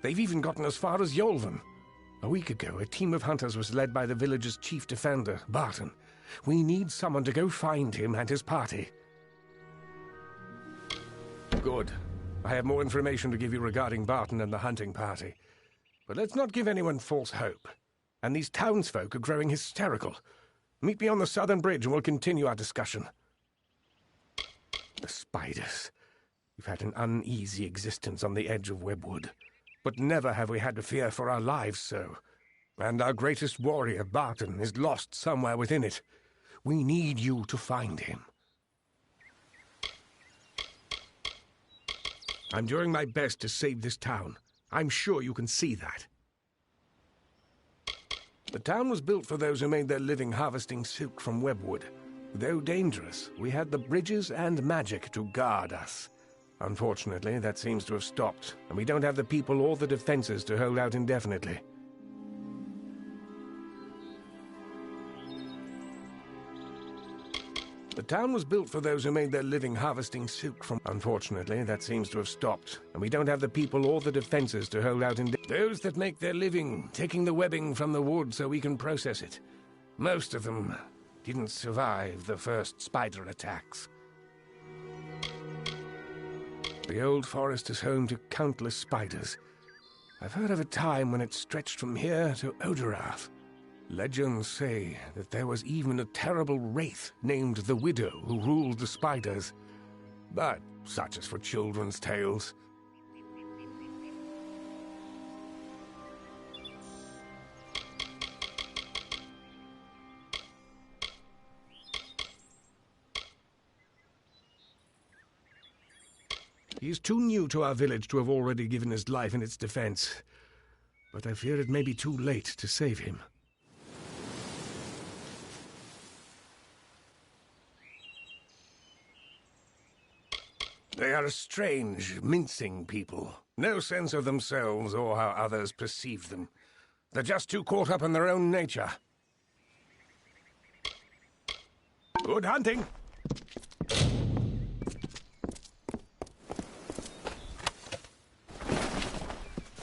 They've even gotten as far as Yolvan. A week ago, a team of hunters was led by the village's chief defender, Barton. We need someone to go find him and his party. Good. I have more information to give you regarding Barton and the hunting party. But let's not give anyone false hope. And these townsfolk are growing hysterical. Meet me on the southern bridge and we'll continue our discussion. The spiders. We've had an uneasy existence on the edge of Webwood. But never have we had to fear for our lives so. And our greatest warrior, Barton, is lost somewhere within it. We need you to find him. I'm doing my best to save this town. I'm sure you can see that. The town was built for those who made their living harvesting silk from Webwood. Though dangerous, we had the bridges and magic to guard us. Unfortunately, that seems to have stopped, and we don't have the people or the defenses to hold out indefinitely. The town was built for those who made their living harvesting silk from... Unfortunately, that seems to have stopped, and we don't have the people or the defenses to hold out those that make their living taking the webbing from the wood so we can process it. Most of them didn't survive the first spider attacks. The old forest is home to countless spiders. I've heard of a time when it stretched from here to Oderath. Legends say that there was even a terrible wraith named the Widow who ruled the spiders. But such is for children's tales. He is too new to our village to have already given his life in its defense. But I fear it may be too late to save him. They are a strange, mincing people. No sense of themselves or how others perceive them. They're just too caught up in their own nature. Good hunting!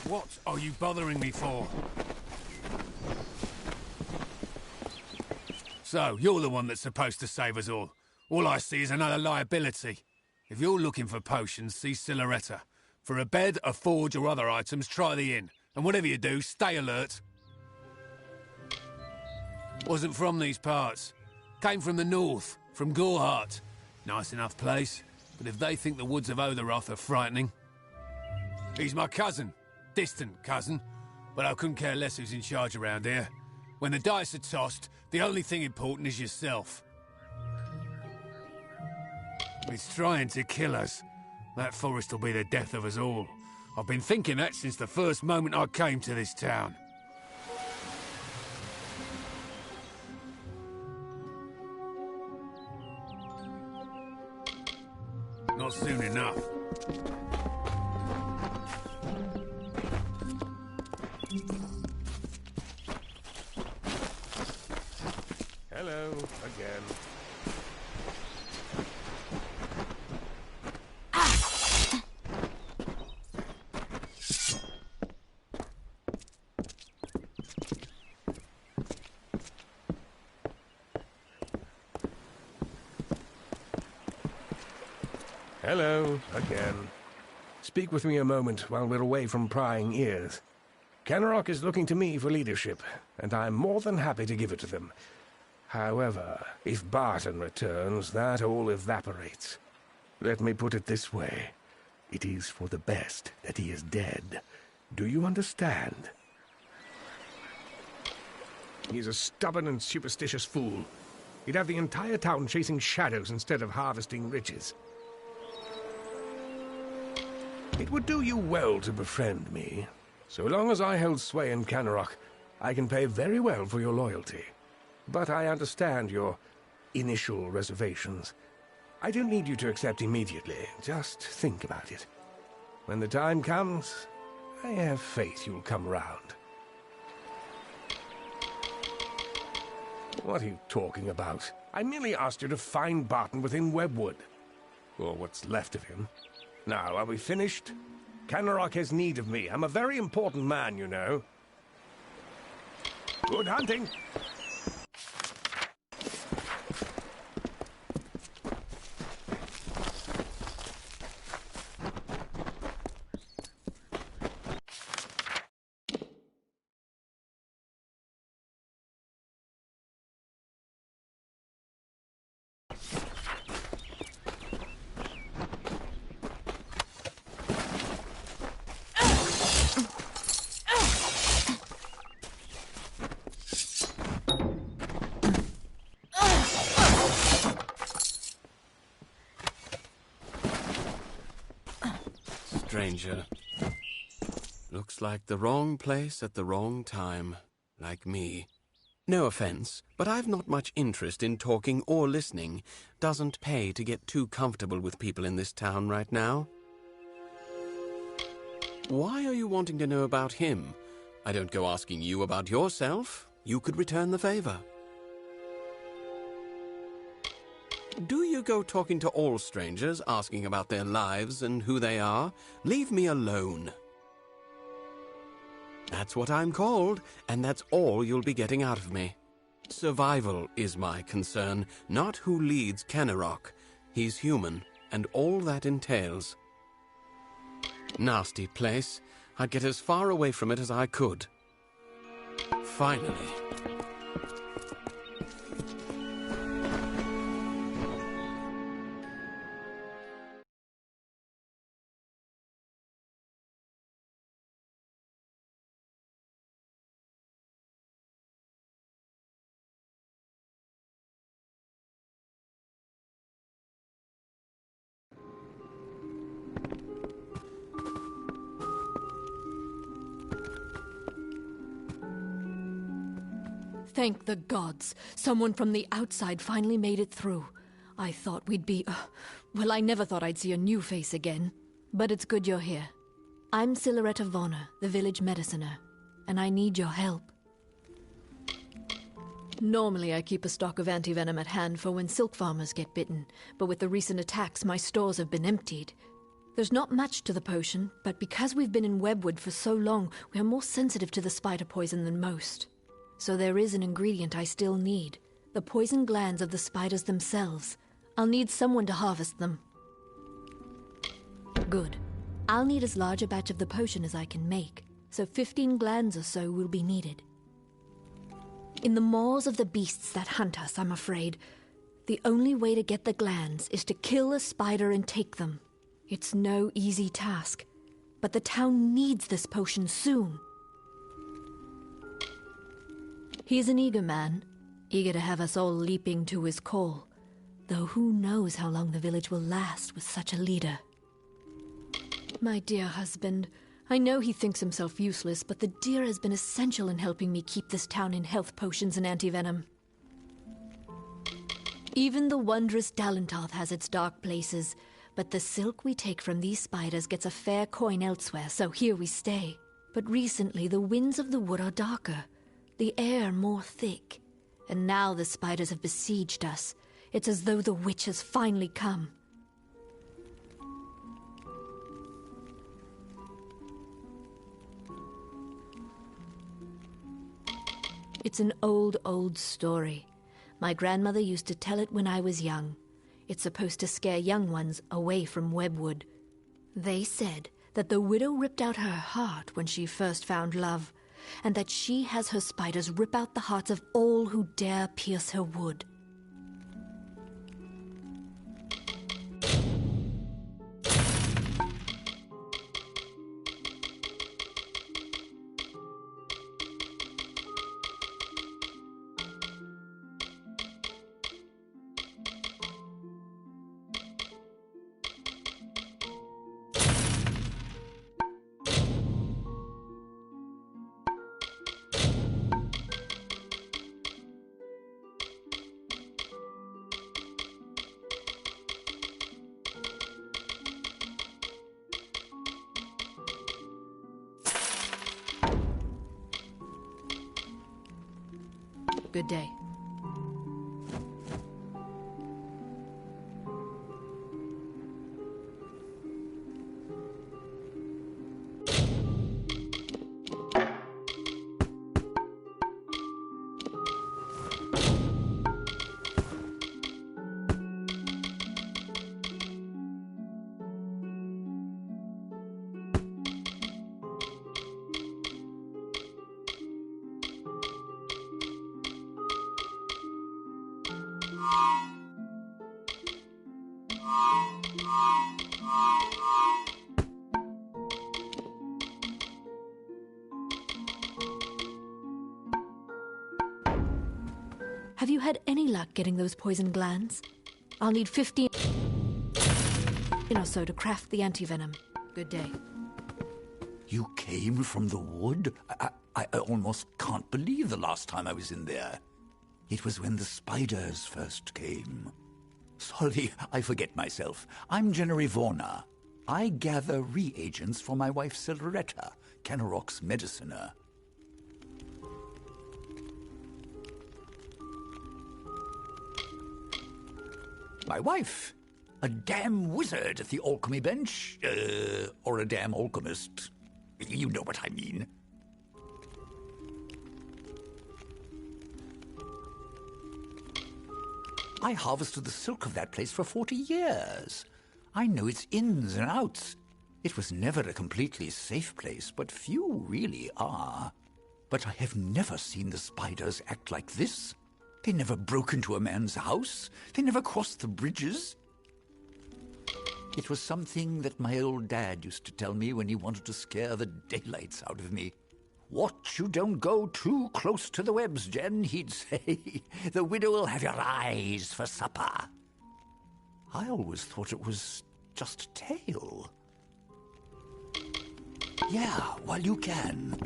What are you bothering me for? So, you're the one that's supposed to save us all. All I see is another liability. If you're looking for potions, see Siloretta. For a bed, a forge, or other items, try the inn. And whatever you do, stay alert. Wasn't from these parts. Came from the north, from Gorhart. Nice enough place, but if they think the woods of Oderath are frightening... He's my cousin. Distant cousin. But I couldn't care less who's in charge around here. When the dice are tossed, the only thing important is yourself. It's trying to kill us. That forest will be the death of us all. I've been thinking that since the first moment I came to this town. Not soon enough. Hello, again. Hello, again. Speak with me a moment while we're away from prying ears. Canarok is looking to me for leadership, and I'm more than happy to give it to them. However, if Barton returns, that all evaporates. Let me put it this way. It is for the best that he is dead. Do you understand? He's a stubborn and superstitious fool. He'd have the entire town chasing shadows instead of harvesting riches. It would do you well to befriend me. So long as I hold sway in Canarok, I can pay very well for your loyalty. But I understand your initial reservations. I don't need you to accept immediately. Just think about it. When the time comes, I have faith you'll come around. What are you talking about? I merely asked you to find Barton within Webwood. Or what's left of him. Now, are we finished? Canarok has need of me. I'm a very important man, you know. Good hunting! Stranger. Looks like the wrong place at the wrong time, like me. No offense, but I've not much interest in talking or listening. Doesn't pay to get too comfortable with people in this town right now. Why are you wanting to know about him? I don't go asking you about yourself. You could return the favor. Do you go talking to all strangers, asking about their lives and who they are? Leave me alone. That's what I'm called, and that's all you'll be getting out of me. Survival is my concern, not who leads Canarok. He's human, and all that entails. Nasty place. I'd get as far away from it as I could. Finally. Thank the gods. Someone from the outside finally made it through. I thought we'd be... well, I never thought I'd see a new face again. But it's good you're here. I'm Silhouette of Honor, the village mediciner, and I need your help. Normally I keep a stock of antivenom at hand for when silk farmers get bitten, but with the recent attacks my stores have been emptied. There's not much to the potion, but because we've been in Webwood for so long, we are more sensitive to the spider poison than most. So there is an ingredient I still need. The poison glands of the spiders themselves. I'll need someone to harvest them. Good. I'll need as large a batch of the potion as I can make, so 15 glands or so will be needed. In the maws of the beasts that hunt us, I'm afraid, the only way to get the glands is to kill a spider and take them. It's no easy task, but the town needs this potion soon. He's an eager man, eager to have us all leaping to his call, though who knows how long the village will last with such a leader. My dear husband, I know he thinks himself useless, but the deer has been essential in helping me keep this town in health potions and antivenom. Even the wondrous Dalentarth has its dark places, but the silk we take from these spiders gets a fair coin elsewhere, so here we stay. But recently the winds of the wood are darker, the air more thick, and now the spiders have besieged us. It's as though the witch has finally come. It's an old story. My grandmother used to tell it when I was young. It's supposed to scare young ones away from Webwood. They said that the widow ripped out her heart when she first found love, and that she has her spiders rip out the hearts of all who dare pierce her wood. Good day. Have you had any luck getting those poison glands? I'll need 15 or so to craft the antivenom. Good day. You came from the wood? I almost can't believe the last time I was in there. It was when the spiders first came. Sorry, I forget myself. I'm Jennery Vorna. I gather reagents for my wife Silveretta, Kennerock's mediciner. My wife. A damn wizard at the alchemy bench. Or a damn alchemist. You know what I mean. I harvested the silk of that place for 40 years. I know its ins and outs. It was never a completely safe place, but few really are. But I have never seen the spiders act like this. They never broke into a man's house. They never crossed the bridges. It was something that my old dad used to tell me when he wanted to scare the daylights out of me. Watch you don't go too close to the webs, Jen, he'd say. The widow will have your eyes for supper. I always thought it was just a tale. Yeah, while you can.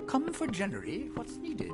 Come for Jennery, what's needed?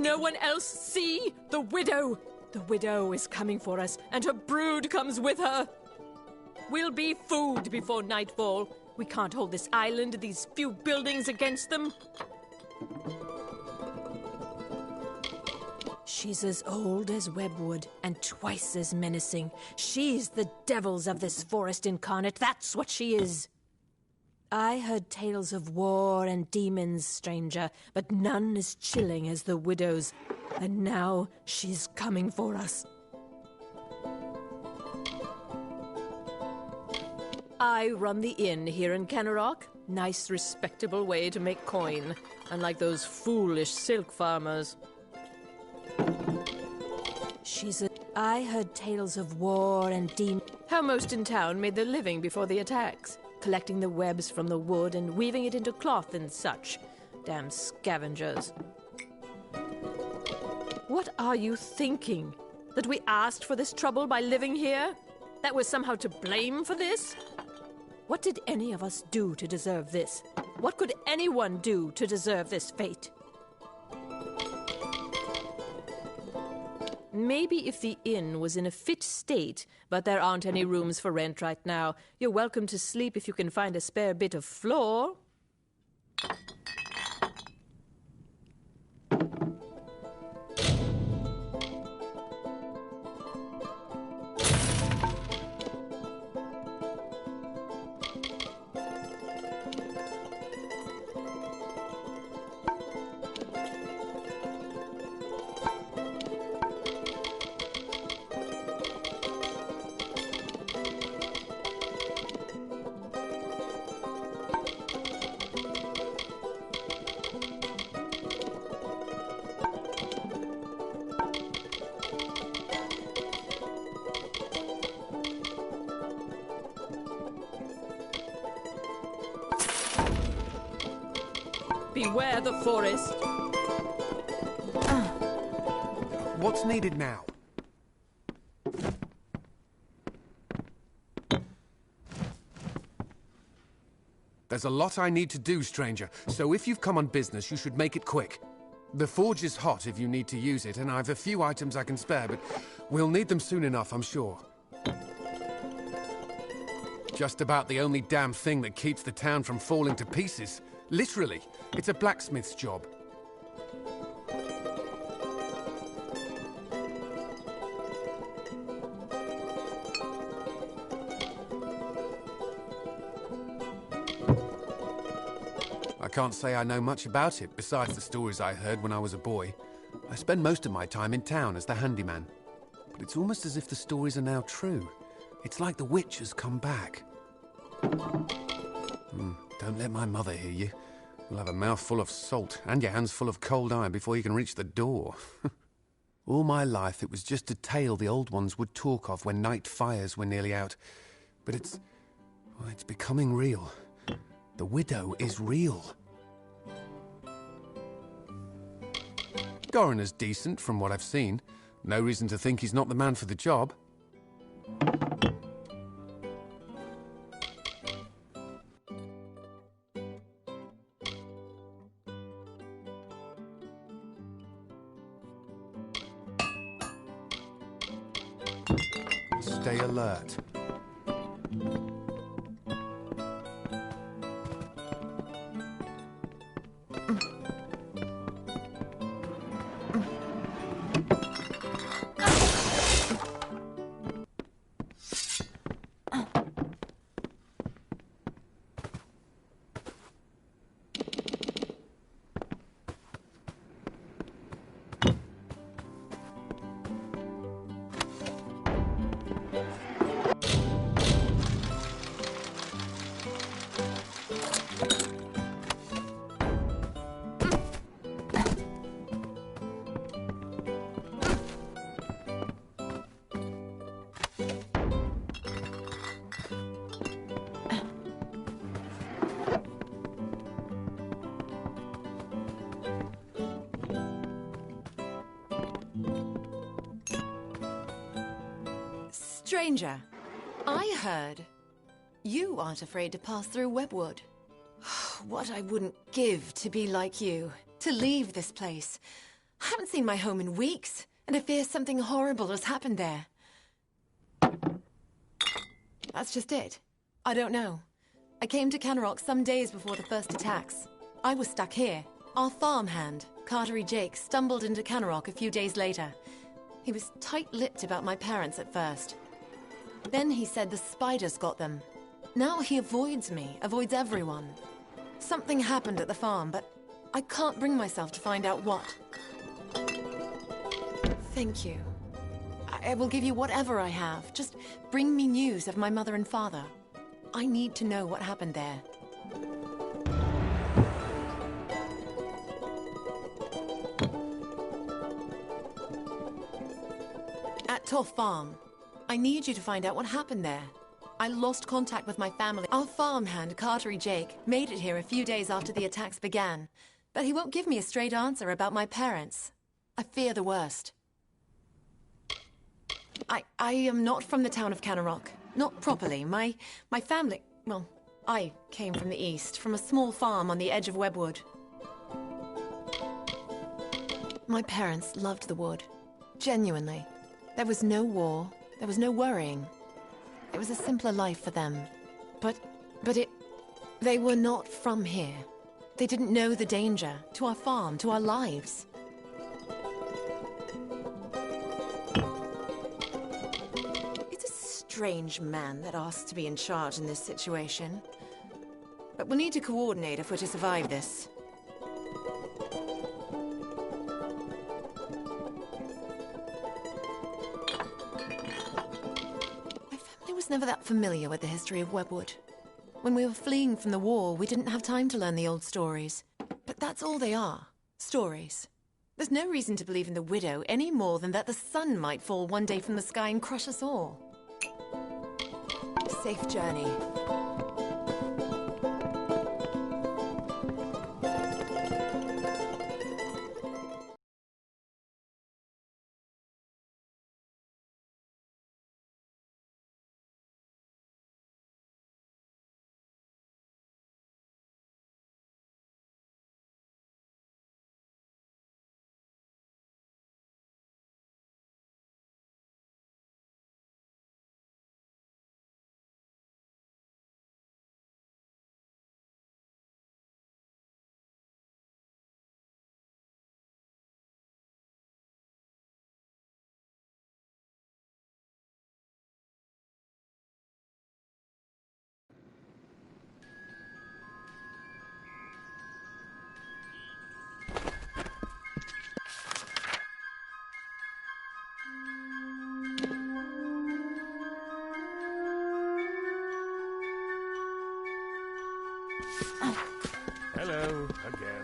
no one else see? The widow! The widow is coming for us, and her brood comes with her. We'll be food before nightfall. We can't hold this island, these few buildings against them. She's as old as Webwood, and twice as menacing. She's the devils of this forest incarnate, that's what she is. I heard tales of war and demons, stranger, but none as chilling as the widow's. And now she's coming for us. I run the inn here in Kennerock. Nice, respectable way to make coin, unlike those foolish silk farmers. I heard tales of war and demons. How most in town made their living before the attacks, collecting the webs from the wood and weaving it into cloth and such. Damn scavengers. What are you thinking? That we asked for this trouble by living here? That we're somehow to blame for this? What did any of us do to deserve this? What could anyone do to deserve this fate? Maybe if the inn was in a fit state, but there aren't any rooms for rent right now. You're welcome to sleep if you can find a spare bit of floor. Beware the forest. What's needed now? There's a lot I need to do, stranger, so if you've come on business, you should make it quick. The forge is hot if you need to use it, and I've a few items I can spare, but we'll need them soon enough, I'm sure. Just about the only damn thing that keeps the town from falling to pieces. Literally, it's a blacksmith's job. I can't say I know much about it, besides the stories I heard when I was a boy. I spend most of my time in town as the handyman. But it's almost as if the stories are now true. It's like the witch has come back. Don't let my mother hear you. You'll have a mouth full of salt and your hands full of cold iron before you can reach the door. All my life it was just a tale the old ones would talk of when night fires were nearly out. But it's becoming real. The widow is real. Goran is decent from what I've seen. No reason to think he's not the man for the job. Stay alert. Stranger, I heard you aren't afraid to pass through Webwood. What I wouldn't give to be like you, to leave this place. I haven't seen my home in weeks, and I fear something horrible has happened there. That's just it. I don't know. I came to Canarok some days before the first attacks. I was stuck here. Our farmhand, Cartery Jake, stumbled into Canarok a few days later. He was tight-lipped about my parents at first. Then he said the spiders got them. Now he avoids me, avoids everyone. Something happened at the farm, but I can't bring myself to find out what. Thank you. I will give you whatever I have. Just bring me news of my mother and father. I need to know what happened there. At Toff Farm, I need you to find out what happened there. I lost contact with my family. Our farmhand, Cartery Jake, made it here a few days after the attacks began, but he won't give me a straight answer about my parents. I fear the worst. I am not from the town of Canarok. Not properly. My family... Well, I came from the east, from a small farm on the edge of Webwood. My parents loved the wood. Genuinely. There was no war. There was no worrying. It was a simpler life for them. But they were not from here. They didn't know the danger to our farm, to our lives. It's a strange man that asks to be in charge in this situation. But we'll need to coordinate if we're to survive this. Never that familiar with the history of Webwood. When we were fleeing from the war, we didn't have time to learn the old stories. But that's all they are. Stories. There's no reason to believe in the widow any more than that the sun might fall one day from the sky and crush us all. Safe journey. Hello, again.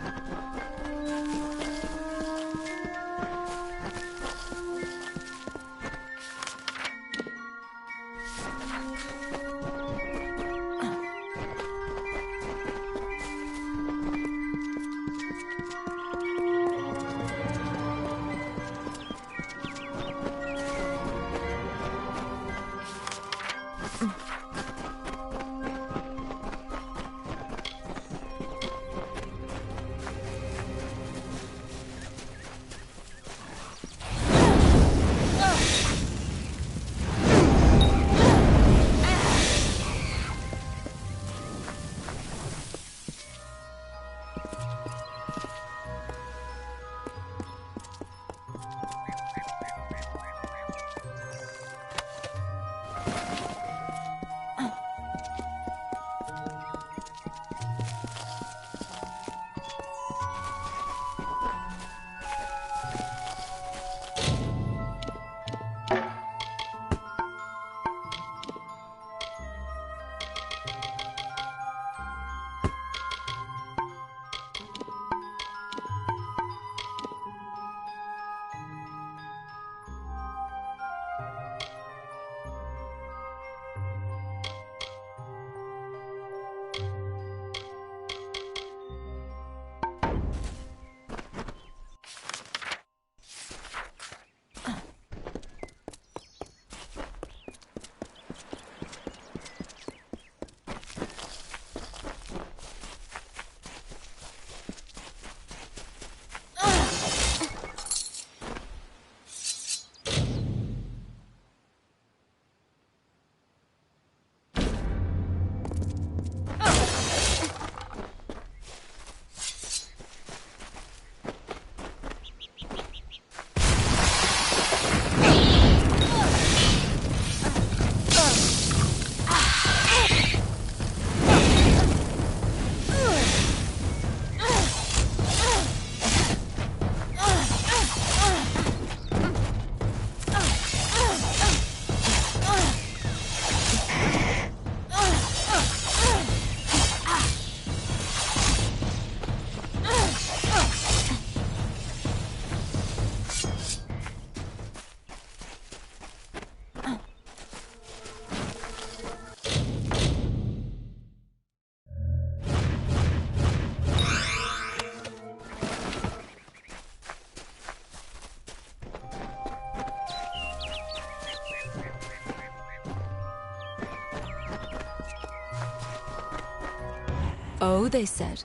Oh, they said,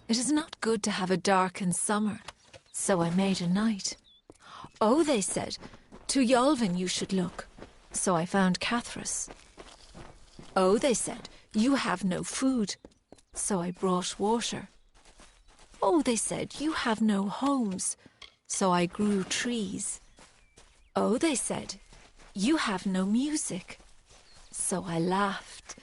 it is not good to have a darkened summer, so I made a night. Oh, they said, to Yalvin you should look, so I found Cathras. Oh, they said, you have no food, so I brought water. Oh, they said, you have no homes, so I grew trees. Oh, they said, you have no music, so I laughed.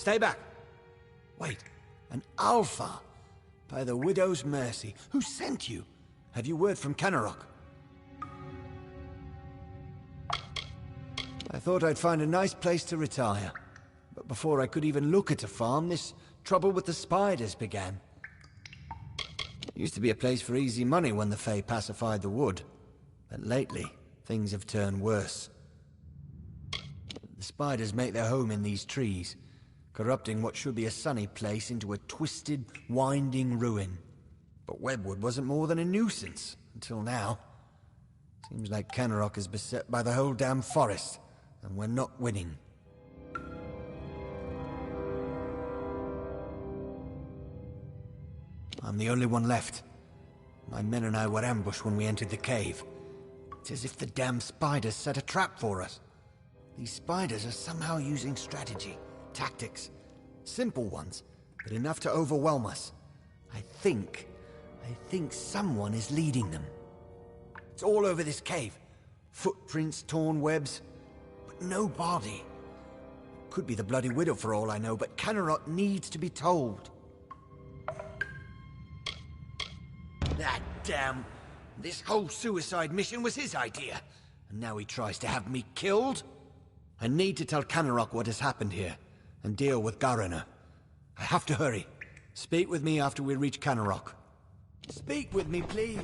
Stay back. Wait, an Alpha? By the Widow's mercy. Who sent you? Have you word from Kenarok? I thought I'd find a nice place to retire. But before I could even look at a farm, this trouble with the spiders began. Used to be a place for easy money when the Fae pacified the wood. But lately, things have turned worse. The spiders make their home in these trees, corrupting what should be a sunny place into a twisted, winding ruin. But Webwood wasn't more than a nuisance, until now. Seems like Kenrock is beset by the whole damn forest, and we're not winning. I'm the only one left. My men and I were ambushed when we entered the cave. It's as if the damn spiders set a trap for us. These spiders are somehow using strategy, tactics. Simple ones, but enough to overwhelm us. I think someone is leading them. It's all over this cave. Footprints, torn webs, but no body. Could be the Bloody Widow for all I know, but Kenrock needs to be told. That damn... This whole suicide mission was his idea. And now he tries to have me killed? I need to tell Kenrock what has happened here, and deal with Garana. I have to hurry. Speak with me after we reach Kenrock. Speak with me, please.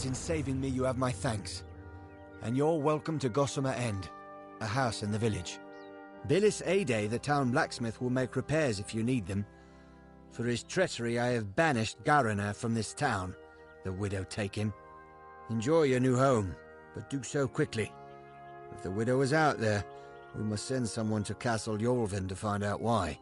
part in saving me, you have my thanks. And you're welcome to Gossamer End, a house in the village. Billis Ade, the town blacksmith, will make repairs if you need them. For his treachery, I have banished Garana from this town. The widow take him. Enjoy your new home, but do so quickly. If the widow is out there, we must send someone to Castle Yorvin to find out why.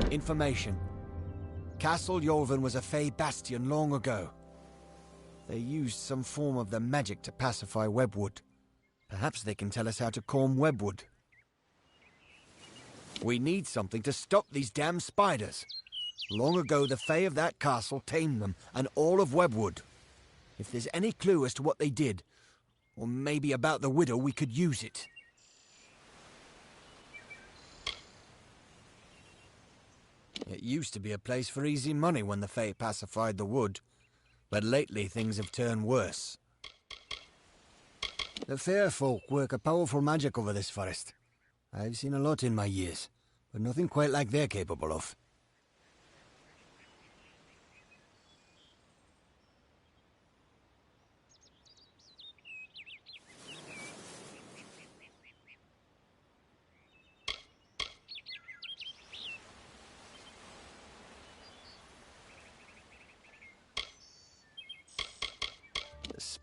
Information. Castle Yorvin was a Fey bastion long ago. They used some form of the magic to pacify Webwood. Perhaps they can tell us how to calm Webwood. We need something to stop these damn spiders. Long ago, the Fey of that castle tamed them, and all of Webwood. If there's any clue as to what they did, or maybe about the widow, we could use it. It used to be a place for easy money when the Fae pacified the wood, but lately things have turned worse. The fair folk work a powerful magic over this forest. I've seen a lot in my years, but nothing quite like they're capable of.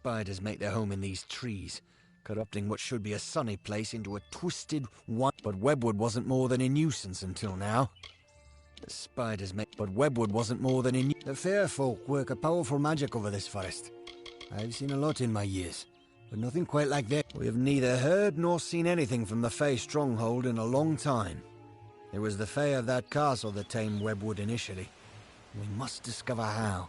Spiders make their home in these trees, corrupting what should be a sunny place into a twisted one. But Webwood wasn't more than a nuisance until now. But Webwood wasn't more than a The fair folk work a powerful magic over this forest. I've seen a lot in my years, but nothing quite like that. We have neither heard nor seen anything from the Fey stronghold in a long time. It was the Fey of that castle that tamed Webwood initially. We must discover how.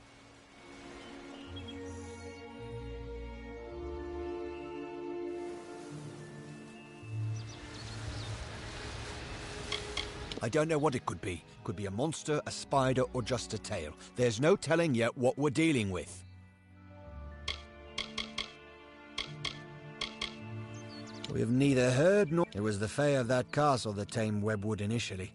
I don't know what it could be. Could be a monster, a spider, or just a tail. There's no telling yet what we're dealing with. We have neither heard nor... It was the Fae of that castle that tamed Webwood initially.